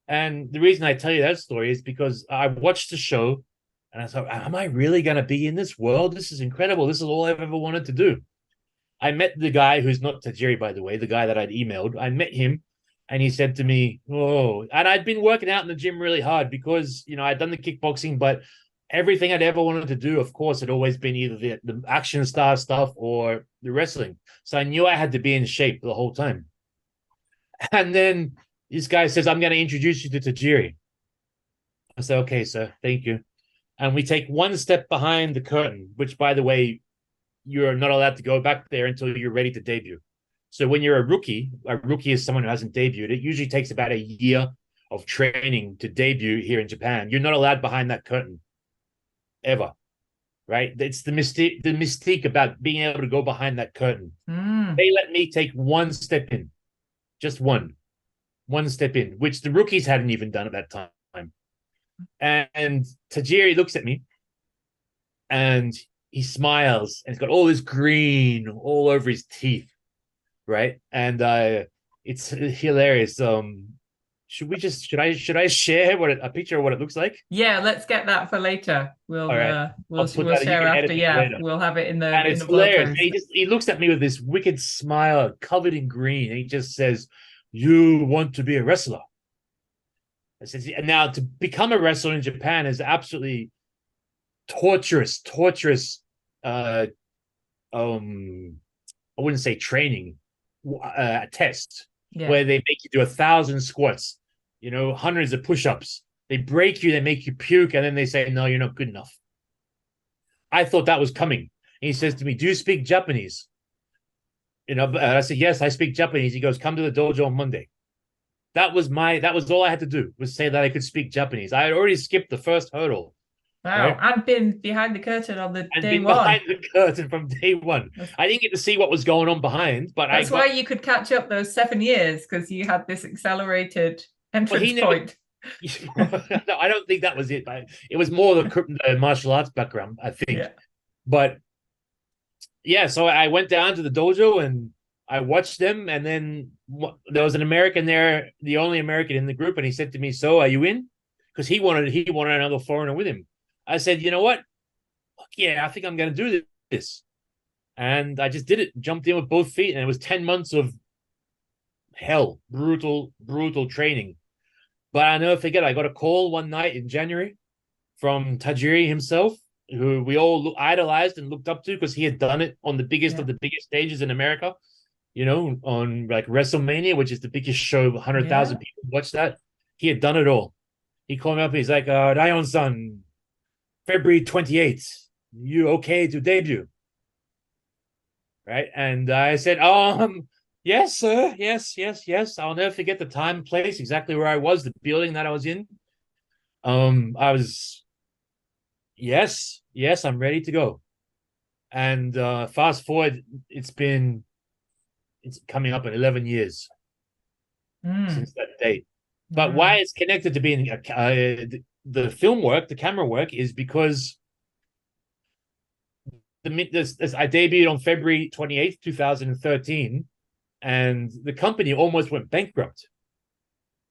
And the reason I tell you that story is because I watched the show and I thought, am I really going to be in this world? This is incredible. This is all I've ever wanted to do. I met the guy who's not Tajiri, by the way, the guy that I'd emailed. I met him and he said to me, "Oh," and I'd been working out in the gym really hard because, I'd done the kickboxing, but everything I'd ever wanted to do, of course, had always been either the action star stuff or the wrestling. So I knew I had to be in shape the whole time. And then this guy says, "I'm going to introduce you to Tajiri." I said, "Okay, sir, thank you." And we take one step behind the curtain, which, by the way, you're not allowed to go back there until you're ready to debut. So when you're a rookie is someone who hasn't debuted. It usually takes about a year of training to debut here in Japan. You're not allowed behind that curtain ever, right? It's the mystique about being able to go behind that curtain. They let me take one step in, just one step in, which the rookies hadn't even done at that time. And Tajiri looks at me and he smiles and he's got all this green all over his teeth, right? And it's hilarious. should I share a picture of what it looks like? Yeah, let's get that for later. All right. I'll put We'll that. You share can after. edit it Yeah, later. we'll have it And in it's the blog hilarious. post. He looks at me with this wicked smile, covered in green, and he just says, "You want to be a wrestler?" I said, "And now to become a wrestler in Japan is absolutely torturous. Uh, um, I wouldn't say training, test Yeah. where they make you do 1,000 squats, hundreds of push-ups. They break you, they make you puke, and then they say, no, you're not good enough. I thought that was coming. And he says to me, do you speak Japanese? I said, yes, I speak Japanese. He goes, come to the dojo on Monday. That was all I had to do, was say that I could speak Japanese. I had already skipped the first hurdle. Wow. Right? I've been behind the curtain on the And day been one. behind the curtain from day one. I didn't get to see what was going on behind, but I That's why got. you could catch up those 7 years, because you had this accelerated Well, entrance he never. point. No, I don't think that was it. It was more the martial arts background, I think. Yeah. But yeah, so I went down to the dojo and I watched them, and then there was an American there, the only American in the group, and he said to me, "So, are you in?" Because he wanted another foreigner with him. I said, "You know what? Yeah, I think I'm going to do this," and I just did it. Jumped in with both feet, and it was 10 months of hell, brutal training. But I never forget. I got a call one night in January from Tajiri himself, who we all idolized and looked up to because he had done it on the biggest Yeah. of the biggest stages in America. On like WrestleMania, which is the biggest show, 100,000 Yeah. people watch that. He had done it all. He called me up. He's like, Rionne-san, February 28th, you okay to debut? Right. And I said, yes, sir. Yes. I'll never forget the time, place, exactly where I was, the building that I was in. I was, yes, I'm ready to go. And fast forward, it's coming up in 11 years since that date. But why it's connected to being the film work, the camera work, is because I debuted on February 28th, 2013, and the company almost went bankrupt.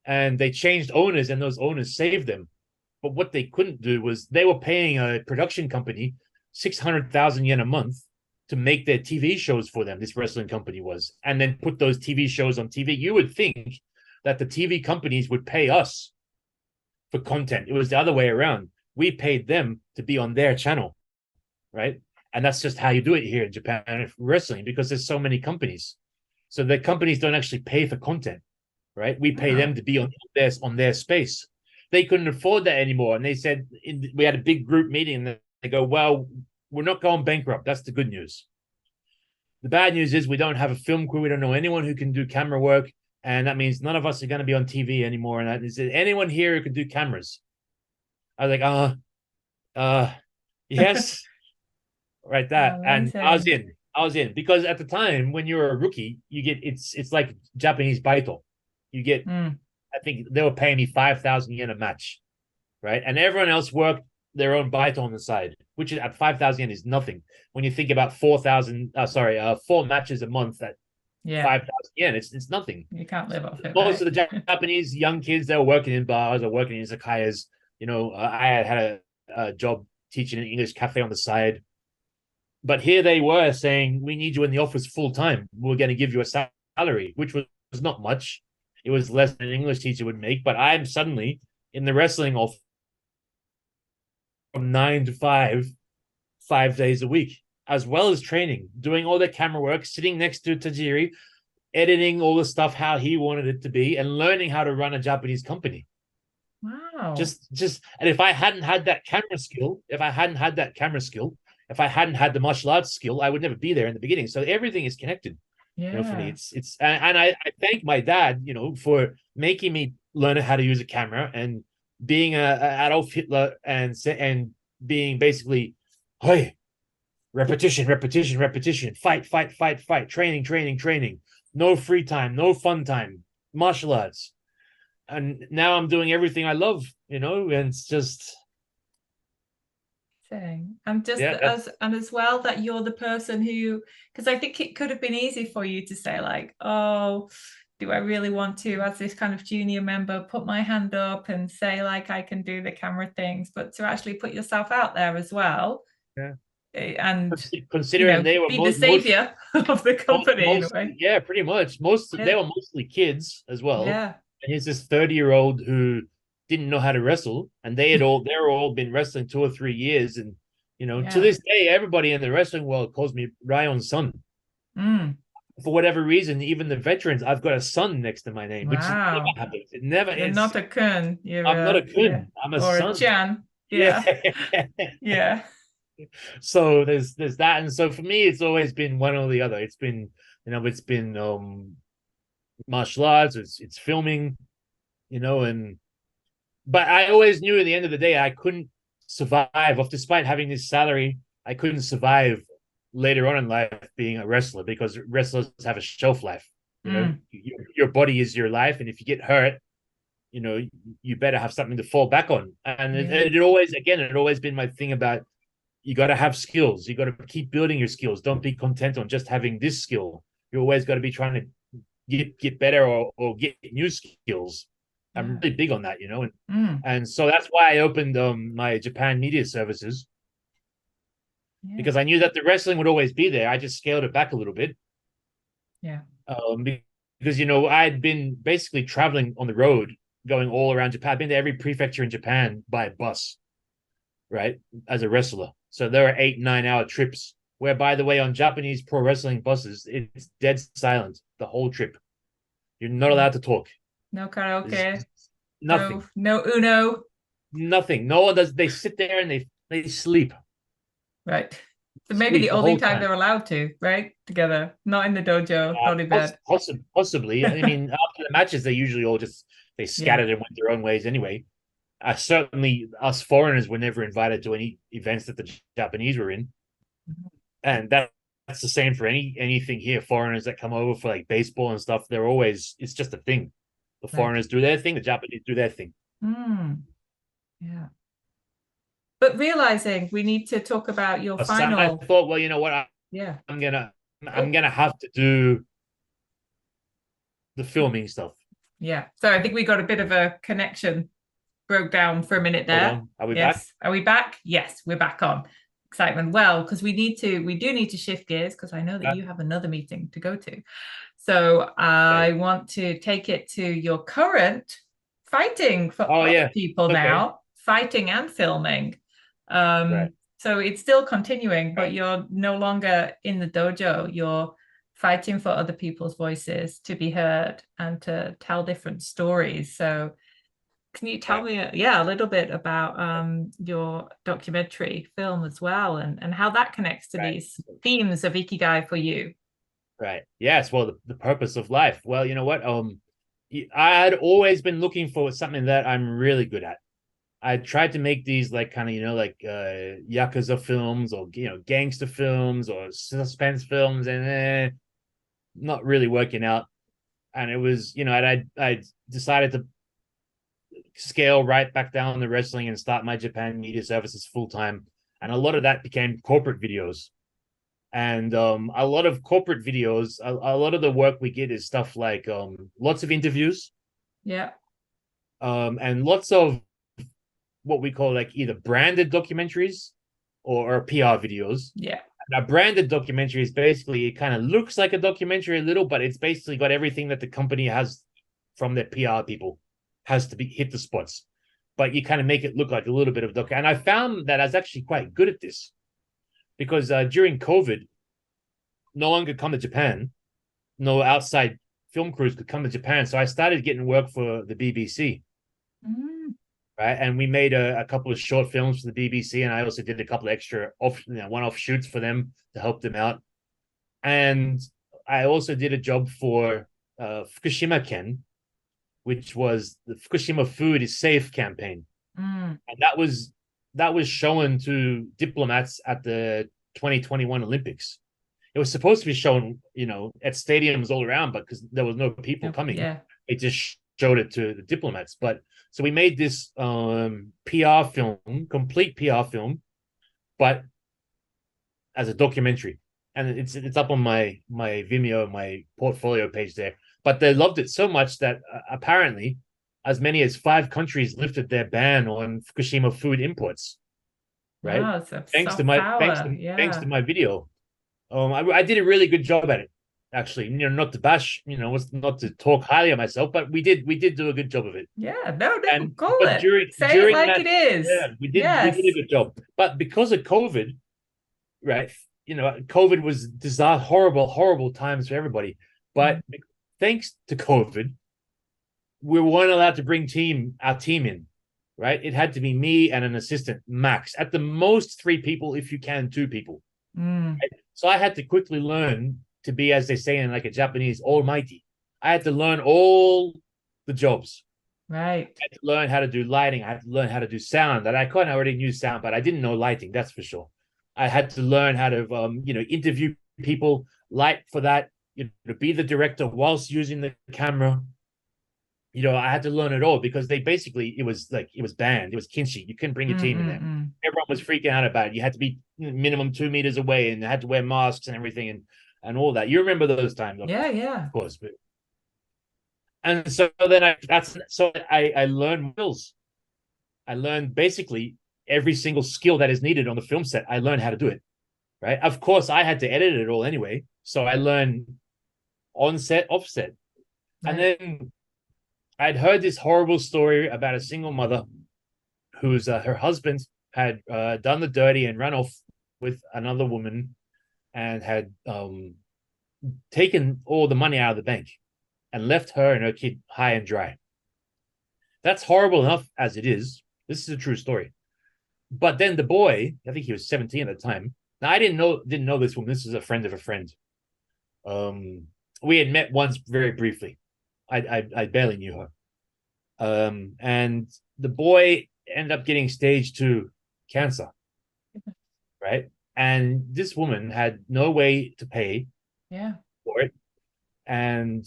And they changed owners, and those owners saved them. But what they couldn't do was they were paying a production company 600,000 yen a month to make their TV shows for them. This wrestling company was, and then put those TV shows on TV. You would think that the TV companies would pay us for content. It was the other way around. We paid them to be on their channel, right? And that's just how you do it here in Japan wrestling, because there's so many companies. So the companies don't actually pay for content, right? We pay them to be on their space. They couldn't afford that anymore, and they said we had a big group meeting, and they go, "Well, we're not going bankrupt. That's the good news. The bad news is we don't have a film crew. We don't know anyone who can do camera work, and that means none of us are going to be on TV anymore. And is there anyone here who can do cameras?" I was like, yes, right, that. And I was in because at the time when you're a rookie, you get it's like Japanese baito. You get, I think they were paying me 5,000 yen a match, right? And everyone else worked their own baito on the side, which is at 5,000 yen is nothing when you think about 4 matches a month at 5,000 yen. It's nothing. You can't live off it. Most of the Japanese young kids, they were working in bars or working in izakayas. I had a job teaching an English cafe on the side. But here they were saying, we need you in the office full time. We're going to give you a salary, which was not much. It was less than an English teacher would make. But I'm suddenly in the wrestling office from 9 to 5 days a week, as well as training, doing all the camera work, sitting next to Tajiri, editing all the stuff how he wanted it to be, and learning how to run a Japanese company. Wow. And if I hadn't had that camera skill, if I hadn't had the martial arts skill, I would never be there in the beginning. So everything is connected. For me, and I thank my dad, for making me learn how to use a camera, and being a Adolf Hitler, and being basically, hey, repetition, fight, training, no free time, no fun time, martial arts. And now I'm doing everything I love, and it's just. And just as well that you're the person who, because I think it could have been easy for you to say like, oh, do I really want to, as this kind of junior member, put my hand up and say like I can do the camera things, but to actually put yourself out there as well, Yeah. and Considering they were be the most savior of the company in a mostly, way. yeah, pretty much. They Yeah, were mostly kids as well. yeah, And here's this 30-year-old who didn't know how to wrestle, and they were all been wrestling 2 or 3 years, and to yeah. this day, everybody in the wrestling world calls me Rion's son. Mm, For whatever reason, even the veterans, I've got a son next to my name, which never wow. happens. It never You're is. not a kun, you're I'm not a a, yeah, kun. I'm a or a son. chan. Yeah. Yeah, yeah, So there's that, and so for me, it's always been one or the other. It's been martial arts, it's filming, and but I always knew at the end of the day I couldn't survive off, despite having this salary. I couldn't survive later on in life being a wrestler, because wrestlers have a shelf life. mm, Your body is your life, and if you get hurt, you know you better have something to fall back on. And yeah, it always been my thing about, you got to have skills. You got to keep building your skills. Don't be content on just having this skill. You always got to be trying to get better, or get new skills. I'm yeah, really big on that, and mm, so that's why I opened my Japan media services, yeah, because I knew that the wrestling would always be there. I just scaled it back a little bit, yeah, because I'd been basically traveling on the road, going all around Japan. I've been to every prefecture in Japan by bus, right, as a wrestler. So there are 8-9 hour trips. Where, by the way, on Japanese pro wrestling buses, it's dead silent the whole trip. You're not yeah. allowed to talk. No There's karaoke, no, nothing, no Uno. nothing. No one does. They sit there and they sleep, Right. So maybe sleep the the only whole time time. they're allowed to, right? Together, not in the dojo, not in bed. Possibly. I mean, after the matches, they usually all just they Yeah. scattered and went their own ways anyway. Certainly, us foreigners were never invited to any events that the Japanese were in, and that's the same for anything here. Foreigners that come over for like baseball and stuff, it's just a thing. The Right. foreigners do their thing, the Japanese do their thing. Mm, yeah. But realizing we need to talk about your So I final. thought, well, you know what, Yeah. I'm gonna I'm Oh, gonna have to do the filming stuff. yeah. So I think we got a bit of a connection broke down for a minute Hold there. on, are we back? Yes. Are we back? Yes, we're back on. Excitement. Well, because we do need to shift gears because I know that you have another meeting to go to. So I Okay. want to take it to your current fighting for Oh other yeah. people Okay. now, fighting and filming. Um, Right. so it's still continuing, but Right. you're no longer in the dojo. You're fighting for other people's voices to be heard and to tell different stories. So can you tell Right. me, yeah, a little bit about your documentary film as well, and how that connects to Right. these themes of Ikigai for you? Right. Yes. Well, the purpose of life. Well, you know what? I had always been looking for something that I'm really good at. I tried to make these like kind of, like Yakuza films, or, gangster films or suspense films, and not really working out. And it was, and I decided to scale right back down the wrestling and start my Japan media services full time. And a lot of that became corporate videos. And a lot of corporate videos, a lot of the work we get is stuff like lots of interviews, Yeah, and lots of what we call like either branded documentaries or PR videos. yeah, And a branded documentary is basically, it kind of looks like a documentary a little, but it's basically got everything that the company has from their PR people, has to be hit the spots. But you kind of make it look like a little bit of doc. And I found that I was actually quite good at this, because during COVID, no one could come to Japan. No outside film crews could come to Japan. So I started getting work for the BBC, mm, right? And we made a couple of short films for the BBC, and I also did a couple of extra one-off shoots for them to help them out. And I also did a job for Fukushima Ken, which was the Fukushima Food is Safe campaign, mm, and that was shown to diplomats at the 2021 Olympics. It was supposed to be shown, at stadiums all around, but because there was no people no, coming, yeah, it just showed it to the diplomats. But so we made this PR film, complete PR film, but as a documentary, and it's up on my Vimeo, my portfolio page there. but they loved it so much that apparently as many as 5 countries lifted their ban on Fukushima food imports. Right? Wow, so Thanks to soft my power. thanks to Yeah. my video. I did a really good job at it, actually. Not to bash, was not to talk highly of myself, but we did do a good job of it. Yeah. No, no, And call but it. during Say it during like that, it is. yeah, we did a Yes. good job. But because of COVID, right? COVID was disaster, horrible times for everybody. Mm. But thanks to COVID, we weren't allowed to bring our team in, right? It had to be me and an assistant, max. At the most, 3 people, if you can, 2 people. Mm. Right? So I had to quickly learn to be, as they say in like a Japanese, almighty. I had to learn all the jobs. Right. I had to learn how to do lighting. I had to learn how to do sound. That I kind of already knew sound, but I didn't know lighting. That's for sure. I had to learn how to, interview people, light for that. Be the director whilst using the camera. I had to learn it all because it was banned. It was kinshi. You couldn't bring your team in there. Mm-mm-mm. Everyone was freaking out about it. You had to be minimum 2 meters away and had to wear masks and everything and all that. You remember those times, of Yeah, yeah. course. And so then I learned skills. I learned basically every single skill that is needed on the film set. I learned how to do it. Right. Of course, I had to edit it all anyway. So I learned on set, off set. And Right. then I'd heard this horrible story about a single mother whose her husband had done the dirty and run off with another woman and had taken all the money out of the bank and left her and her kid high and dry. That's horrible enough as it is. This is a true story. But then the boy, I think he was 17 at the time. Now I didn't know this woman. This is a friend of a friend. We had met once very briefly. I barely knew her. And the boy ended up getting stage 2 cancer, right? And this woman had no way to pay Yeah. for it and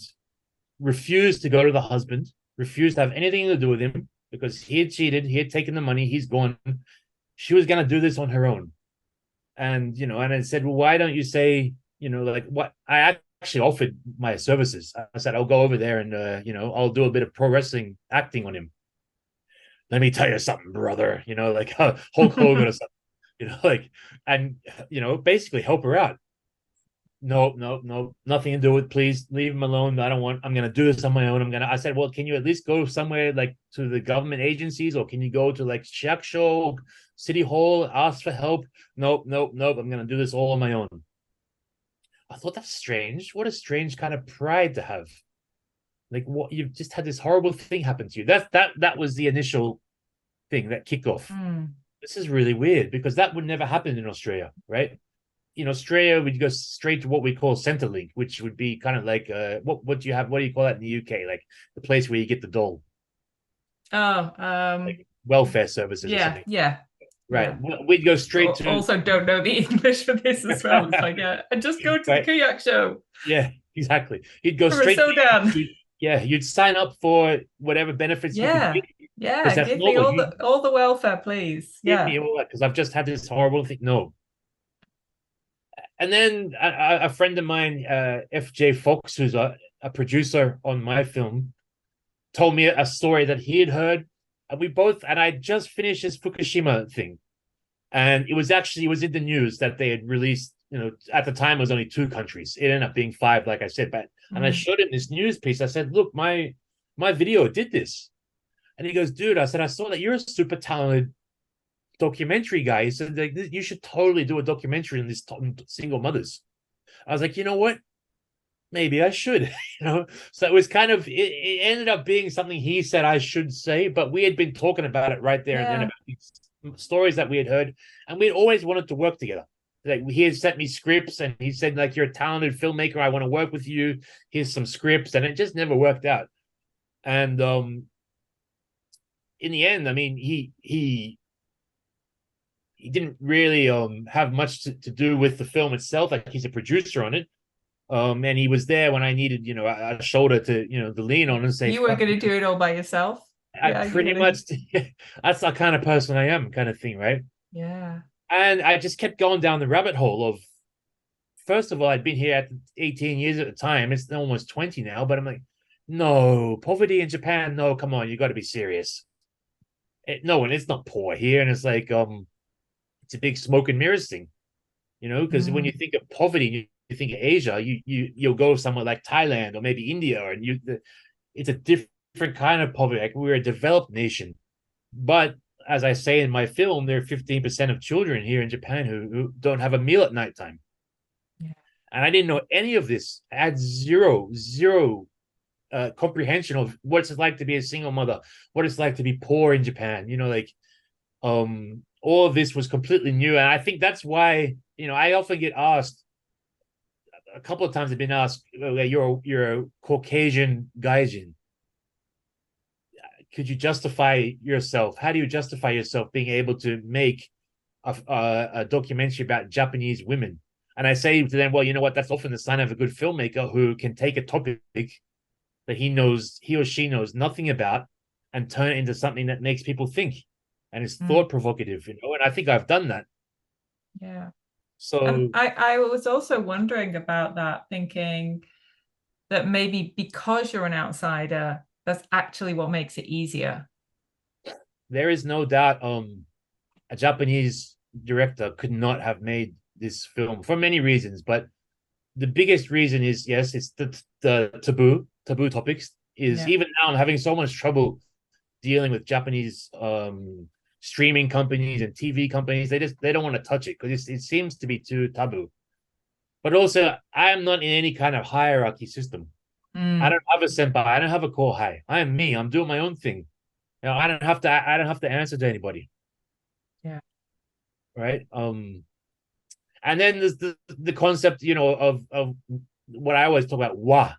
refused to go to the husband, refused to have anything to do with him because he had cheated, he had taken the money, he's gone. She was going to do this on her own. And, and I said, well, why don't you say, like what I actually offered my services. I said, I'll go over there and, I'll do a bit of pro wrestling acting on him. Let me tell you something, brother, like Hulk Hogan or something, and, basically help her out. No, nothing to do with, please leave him alone. I'm going to do this on my own. I said, well, can you at least go somewhere like to the government agencies or can you go to like Shaksho, City Hall, ask for help? Nope. I'm going to do this all on my own. I thought that's strange. What a strange kind of pride to have. Like what you've just had this horrible thing happen to you. That was the initial thing, that kickoff. Mm. This is really weird because that would never happen in Australia, right? In Australia, we'd go straight to what we call Centrelink, which would be kind of like what do you have? What do you call that in the UK? Like the place where you get the dole. Oh, Like welfare services or yeah, something. yeah, Right. yeah. We'd go straight to Also don't know the English for this as well. It's like, and just go to the right. kayak show Yeah, exactly. You'd go for a straight Sodan. you'd sign up for whatever benefits you could Yeah, get. Because yeah. that's Give me normal. all the welfare, please. Give Yeah. me all that because I've just had this horrible thing. No. And then a friend of mine, FJ Fox, who's a producer on my film, told me a story that he had heard. And I just finished this Fukushima thing. And it was in the news that they had released, at the time it was only 2 countries. It ended up being 5, like I said. And I showed him this news piece. I said, look, my video did this. And he goes, dude, I said, I saw that you're a super talented documentary guy. He said, like, you should totally do a documentary on this single mothers. I was like, you know what? Maybe I should, So it was kind of, it ended up being something he said I should say, but we had been talking about it right there and then about these stories that we had heard, and we had always wanted to work together. Like he had sent me scripts and he said, like, you're a talented filmmaker. I want to work with you. Here's some scripts. And it just never worked out. And in the end, I mean, he didn't really have much to do with the film itself. Like he's a producer on it. And he was there when I needed, a shoulder to, to lean on and say, You were going to do it all by yourself. I pretty much, that's the kind of person I am, kind of thing, right? Yeah. And I just kept going down the rabbit hole of, first of all, I'd been here at 18 years at the time. It's almost 20 now, but I'm like, No, poverty in Japan. No, come on, you got to be serious. No, and it's not poor here, and it's like it's a big smoke and mirrors thing, because when you Mm, think of poverty, you think of Asia, you'll go somewhere like Thailand or maybe India, and it's a different kind of poverty. Like we're a developed nation, but as I say in my film, there are 15% of children here in Japan who don't have a meal at nighttime. yeah. And I didn't know any of this. I had zero comprehension of what it's like to be a single mother, what it's like to be poor in Japan. All of this was completely new, and I think that's why I often get asked a couple of times. I've been asked, "You're a Caucasian gaijin. Could you justify yourself? How do you justify yourself being able to make a documentary about Japanese women?" And I say to them, "Well, you know what? That's often the sign of a good filmmaker who can take a topic that he or she knows nothing about and turn it into something that makes people think and is Mm, thought provocative, and I think I've done that. yeah. And So I was also wondering about that, thinking that maybe because you're an outsider, that's actually what makes it easier. there is no doubt a Japanese director could not have made this film for many reasons, but the biggest reason is, yes, it's the taboo topics. Is Yeah. even now I'm having so much trouble dealing with Japanese streaming companies and TV companies. They don't want to touch it because it seems to be too taboo. But also, I am not in any kind of hierarchy system. I Mm, don't have a senpai. I don't have a kohai. I am me. I'm doing my own thing. I don't have to. I don't have to answer to anybody, yeah. right? And then there's the concept, of what I always talk about, wa,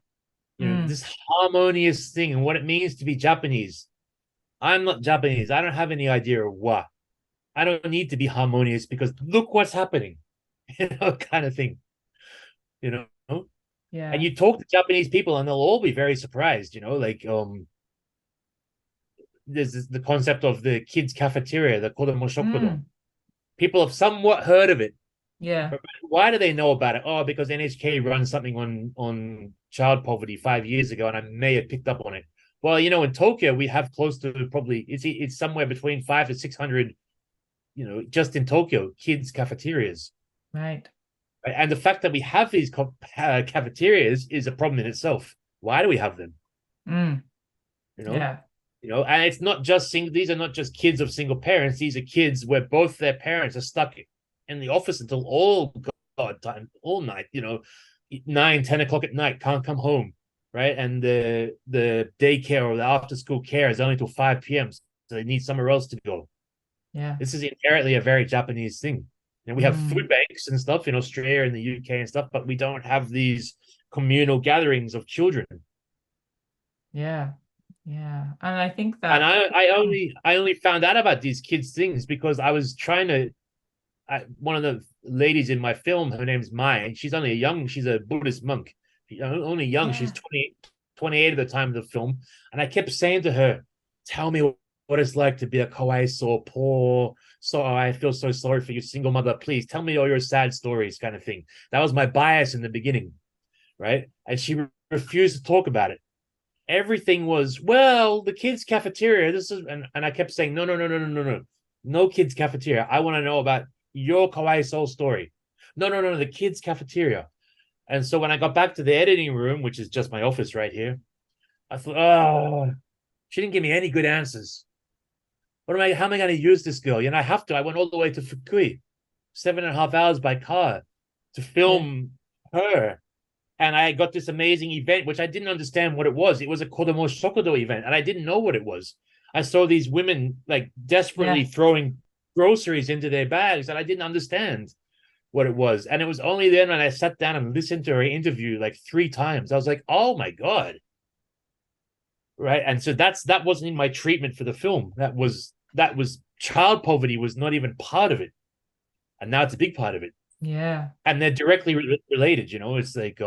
Mm, this harmonious thing and what it means to be Japanese. I'm not Japanese. I don't have any idea of wa. I don't need to be harmonious because look what's happening, kind of thing, you know. And yeah. you talk to Japanese people and they'll all be very surprised, like there's the concept of the kids cafeteria, the kodomo shokudo. Mm, People have somewhat heard of it, yeah. but why do they know about it? Oh, because NHK runs something on child poverty 5 years ago, and I may have picked up on it. Well, in Tokyo we have close to probably it's somewhere between 500 to 600, just in Tokyo, kids cafeterias. Right. Right? And the fact that we have these cafeterias is a problem in itself. Why do we have them? Mm, You know, yeah. and it's not just these are not just kids of single parents. These are kids where both their parents are stuck in the office until all god time, all night. 9, 10 o'clock at night, can't come home, right? And the daycare or the after school care is only till 5 p.m. So they need somewhere else to go. Yeah. This is inherently a very Japanese thing. And we have Mm, food banks and stuff in Australia and the UK and stuff, but we don't have these communal gatherings of children. yeah. Yeah. And I think And that, I only found out about these kids things because I was trying to. One of the ladies in my film, her name's Mai, and she's a Buddhist monk. Only young. She's yeah. 28 at the time of the film. And I kept saying to her, tell me what it's like to be a kawaii so poor. So I feel so sorry for you, single mother. Please tell me all your sad stories, kind of thing. That was my bias in the beginning, right? And she refused to talk about it. Everything was, well, the kids' cafeteria. This is, and I kept saying, no, no, no, no, no, no, no, no kids' cafeteria. I want to know about your kawaii soul story. No, no, no, the kids' cafeteria. And so when I got back to the editing room, which is just my office right here, I thought, oh, she didn't give me any good answers. How am I going to use this girl? I have to. I went all the way to Fukui, 7.5 hours by car to Yeah. film her. And I got this amazing event, which I didn't understand what it was. It was a Kodomo Shokudo event, and I didn't know what it was. I saw these women like desperately Yeah. throwing groceries into their bags, and I didn't understand what it was. And it was only then when I sat down and listened to her interview like 3 times, I was like, oh my God. Right. And so that wasn't in my treatment for the film. That was child poverty was not even part of it. And now it's a big part of it. Yeah. And they're directly related. It's like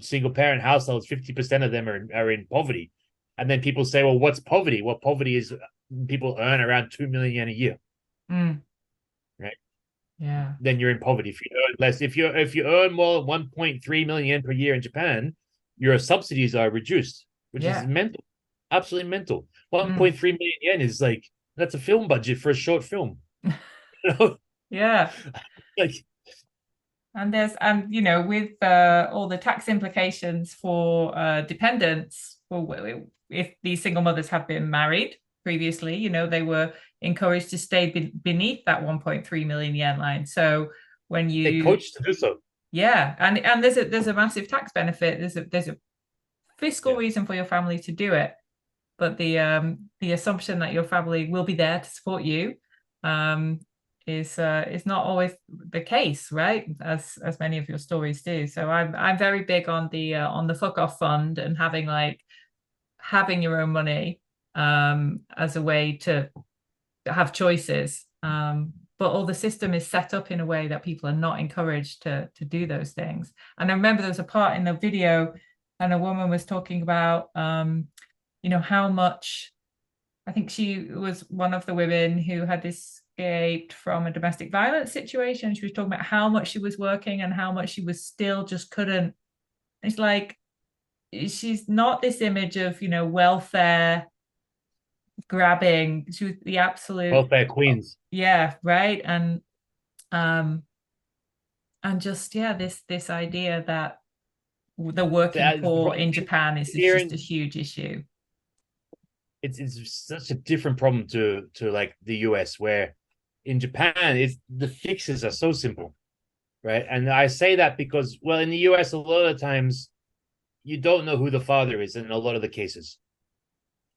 single parent households, 50% of them are in poverty. And then people say, well, what's poverty? Well, poverty is people earn around 2 million yen a year, Mm, right? yeah. Then you're in poverty. If you earn less, if you earn more than 1.3 million yen per year in Japan, your subsidies are reduced. which is Yeah. mental, absolutely mental. Mm. 1.3 million yen is like, that's a film budget for a short film. You know, Yeah. like, And with all the tax implications for dependents, well, if these single mothers have been married previously, they were encouraged to stay beneath that 1.3 million yen line. So when they you, coach to do so. yeah, and there's a massive tax benefit. There's a fiscal Yeah. reason for your family to do it, but the assumption that your family will be there to support you um, is not always the case, right? As many of your stories do. So I'm very big on the fuck off fund and having your own money as a way to have choices. But all the system is set up in a way that people are not encouraged to do those things. And I remember there was a part in the video, and a woman was talking about how much. I think she was one of the women who had escaped from a domestic violence situation. She was talking about how much she was working and how much she was still just couldn't. It's like she's not this image of welfare grabbing. She was the absolute, Welfare queens. yeah, right. Um and just, yeah, this idea that the working That, poor in Japan is here just a in, huge issue. it's such a different problem to like the US, where in Japan it's the fixes are so simple, right? And I say that because, well, in the US a lot of the times you don't know who the father is in a lot of the cases,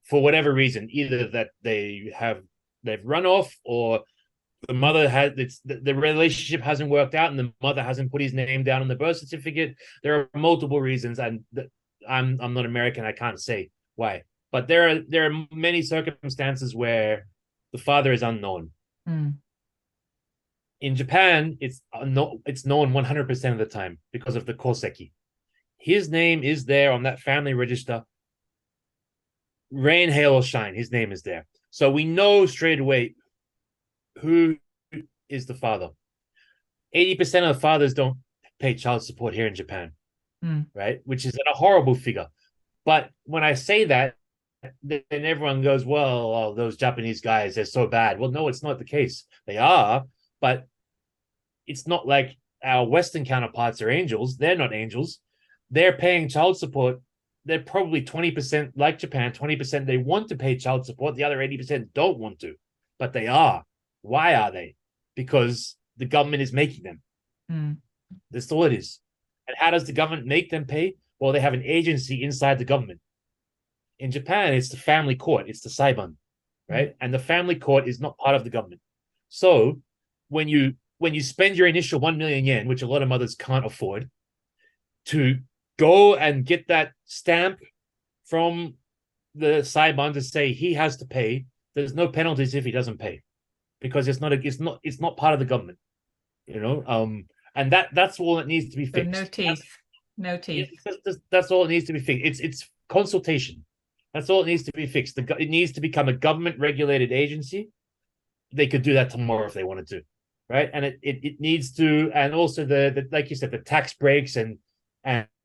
for whatever reason, either that they've run off, or the mother has the relationship hasn't worked out and the mother hasn't put his name down on the birth certificate. There are multiple reasons, and I'm not American, I can't say why, but there are many circumstances where the father is unknown. Mm. In Japan, it's known 100% of the time because of the koseki. His name is there on that family register. Rain, hail, or shine, his name is there. So we know straight away who is the father. 80% of the fathers don't pay child support here in Japan, right? Which is a horrible figure. But when I say that, then everyone goes, well, oh, those Japanese guys, they're so bad. Well, no, it's not the case. They are, but it's not like our Western counterparts are angels. They're not angels. They're paying child support. They're probably 20% like Japan, 20% they want to pay child support. The other 80% don't want to, but they are. Why are they? Because the government is making them. Mm. That's all it is. And how does the government make them pay? Well, they have an agency inside the government. In Japan, it's the family court, it's the saiban, right? And the family court is not part of the government. So when you spend your initial 1 million yen, which a lot of mothers can't afford, to go and get that stamp from the saiban to say he has to pay, there's no penalties if he doesn't pay, because it's not part of the government, and that's all that needs to be So fixed. no teeth, no teeth. That's all it needs to be fixed. It's consultation. That's all it needs to be fixed. It needs to become a government regulated agency. They could do that tomorrow if they wanted to, right? And it needs to, and also the like you said, the tax breaks and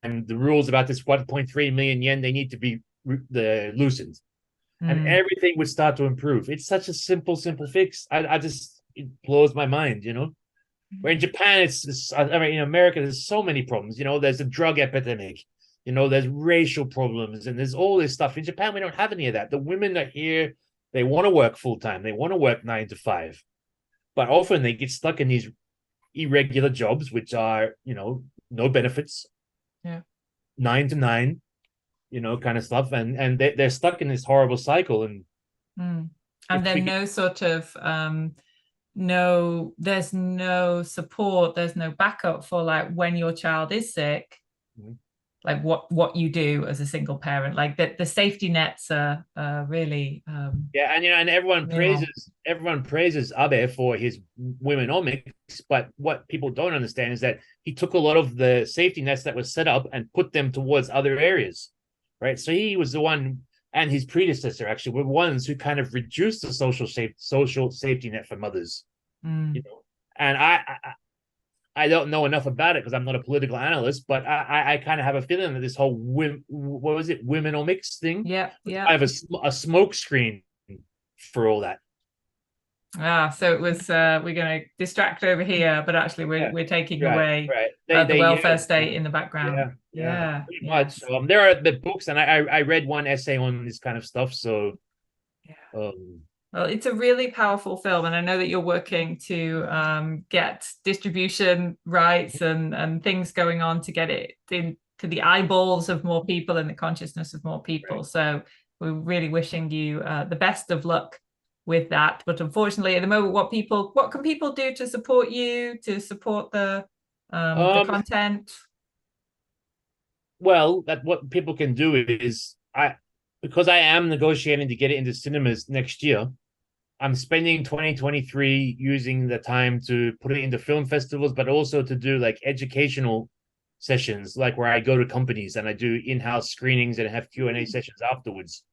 the rules about this 1.3 million yen, they need to be loosened, and everything would start to improve. It's such a simple fix. I just, it blows my mind, Where in Japan, I mean, in America, there's so many problems. There's a drug epidemic. There's racial problems, and there's all this stuff. In Japan, we don't have any of that. The women are here. They want to work full time. They want to work 9 to 5, but often they get stuck in these irregular jobs, which are, no benefits. Yeah. 9 to 9, kind of stuff, and they're stuck in this horrible cycle. And then no sort of there's no support, there's no backup for like when your child is sick, like what you do as a single parent. Like the safety nets are really yeah, and everyone praises Abe for his womenomics, but what people don't understand is that he took a lot of the safety nets that were set up and put them towards other areas, right? So he was the one, and his predecessor actually were ones who kind of reduced the social safety net for mothers. And I don't know enough about it because I'm not a political analyst, but I kind of have a feeling that this whole what was it, womenomics thing, Yeah, yeah. I have a smoke screen for all that. So it was we're going to distract over here, but actually Yeah, we're taking right, away right. the Yeah, welfare state in the background. yeah, Yeah, pretty much. yes. There are the books, and I read one essay on this kind of stuff. So, Yeah. um, Well, it's a really powerful film, and I know that you're working to get distribution rights and things going on to get it into the eyeballs of more people and the consciousness of more people. right. So we're really wishing you the best of luck with that. But unfortunately, at the moment, what can people do to support you, to support the Um, content? well, that what people can do is because I am negotiating to get it into cinemas next year. I'm spending 2023 using the time to put it into film festivals, but also to do like educational sessions, like where I go to companies and I do in-house screenings and have Q&A sessions afterwards.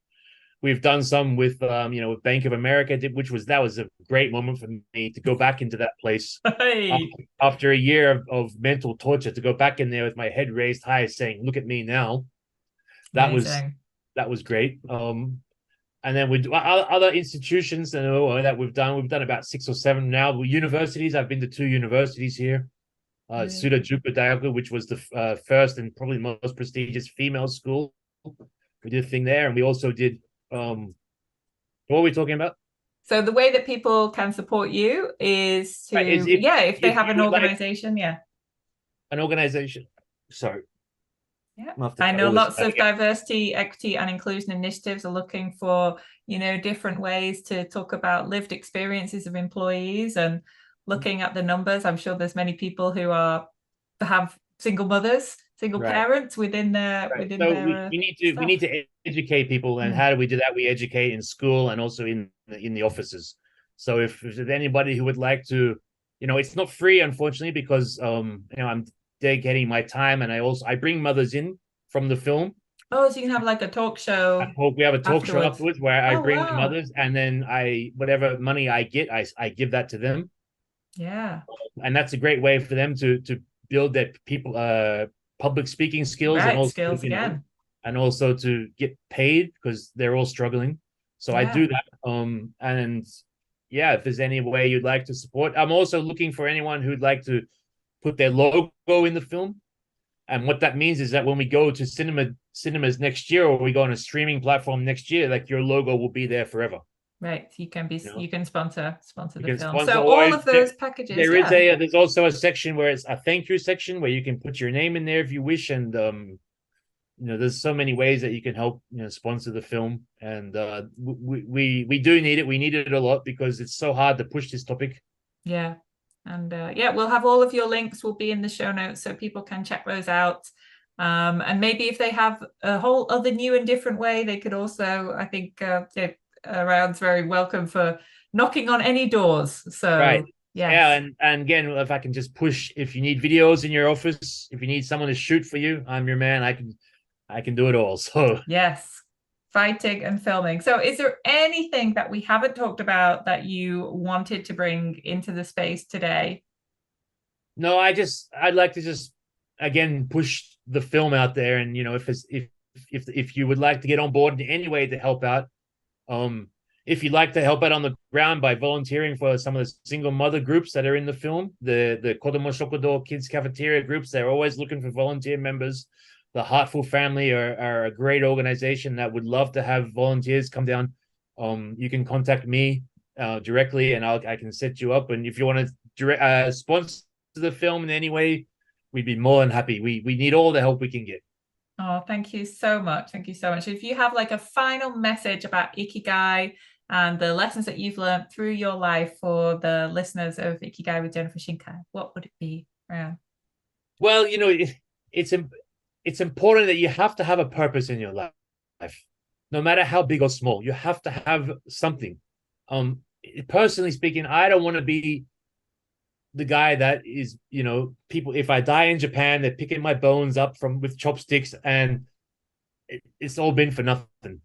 We've done some with with Bank of America, which was that was a great moment for me to go back into that place Hey, after a year of mental torture, to go back in there with my head raised high saying, look at me now. That was amazing. that was great. And then we do other institutions that we've done about 6 or 7 now. Universities, I've been to 2 universities here. Great. Sudajuku Daioku, which was the first and probably most prestigious female school. We did a thing there, and we also did what are we talking about? So the way that people can support you is Right, is to, yeah, if they if have you an would like organization, yeah. an organization. Sorry, Yeah. I'll have to I cut know all this lots out of again. diversity, equity, and inclusion initiatives are looking for, different ways to talk about lived experiences of employees and looking at the numbers. I'm sure there's many people who have single mothers, single Right. parents within their Right. within So their we need staff. to educate people, and Mm. how do we do that? We educate in school and also in the offices. So if there's anybody who would like to, it's not free, unfortunately, because I'm dedicating my time, and I bring mothers in from the film. Oh, so you can have like a talk show We have a talk show afterwards. afterwards where I Oh, bring the wow. mothers, and then I whatever money I get, I give that to them, Yeah. and that's a great way for them to build their people public speaking skills, and Right. also Skills again. to get paid because they're all struggling. So I Yeah. do that. And yeah, if there's any way you'd like to support, I'm also looking for anyone who'd like to put their logo in the film. And what that means is that when we go to cinemas next year, or we go on a streaming platform next year, like your logo will be there forever. Right. You know, You can sponsor you the can film. sponsor, So or all of those packages, yeah. there's also a section where it's a thank you section where you can put your name in there if you wish, and there's so many ways that you can help sponsor the film, and we do need it. We need it a lot because it's so hard to push this topic. Yeah. And yeah, we'll have all of your links will be in the show notes so people can check those out. And maybe if they have a whole other new and different way, they could also, I think, around's very welcome for knocking on any doors. Right. So Yeah, yes. and again, if I can just push, if you need videos in your office, if you need someone to shoot for you, I'm your man. I can do it all. So Yes. Fighting and filming. So is there anything that we haven't talked about that you wanted to bring into the space today? no, I'd like to just again push the film out there, and if you would like to get on board in any way to help out, um, if you'd like to help out on the ground by volunteering for some of the single mother groups that are in the film, the Kodomo Shokudo kids cafeteria groups, they're always looking for volunteer members. The Heartful Family are a great organization that would love to have volunteers come down. You can contact me directly, and I can set you up. And if you want to sponsor the film in any way, we'd be more than happy. We need all the help we can get. Oh, thank you so much. Thank you so much. If you have like a final message about Ikigai and the lessons that you've learned through your life for the listeners of Ikigai with Jennifer Shinkai, what would it be? Yeah. Well, it's it's important that you have to have a purpose in your life, no matter how big or small. You have to have something. Personally speaking, I don't want to be the guy that is, people. If I die in Japan, they're picking my bones up from with chopsticks, and it's all been for nothing.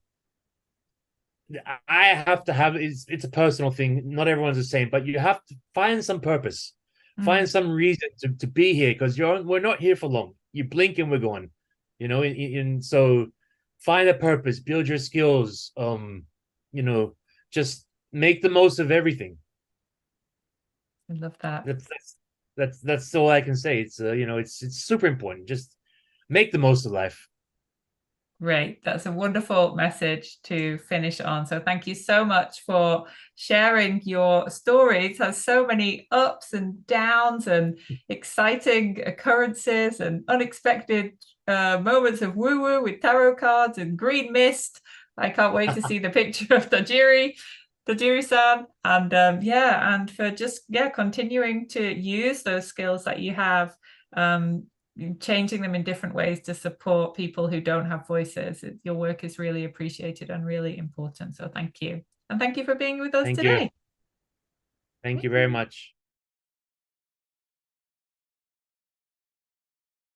I have to have it's a personal thing. Not everyone's the same, but you have to find some purpose. Find some reason to be here, because we're not here for long. You blink and we're gone. So find a purpose, build your skills. Just make the most of everything. I love that. That's all I can say. It's super important. Just make the most of life. Great. That's a wonderful message to finish on. So thank you so much for sharing your story. It has so many ups and downs and exciting occurrences and unexpected moments of woo-woo with tarot cards and green mist. I can't wait to see the picture of Tajiri-san. And and for just continuing to use those skills that you have, changing them in different ways to support people who don't have voices. Your work is really appreciated and really important. So thank you. And thank you for being with us today. Thank you very much.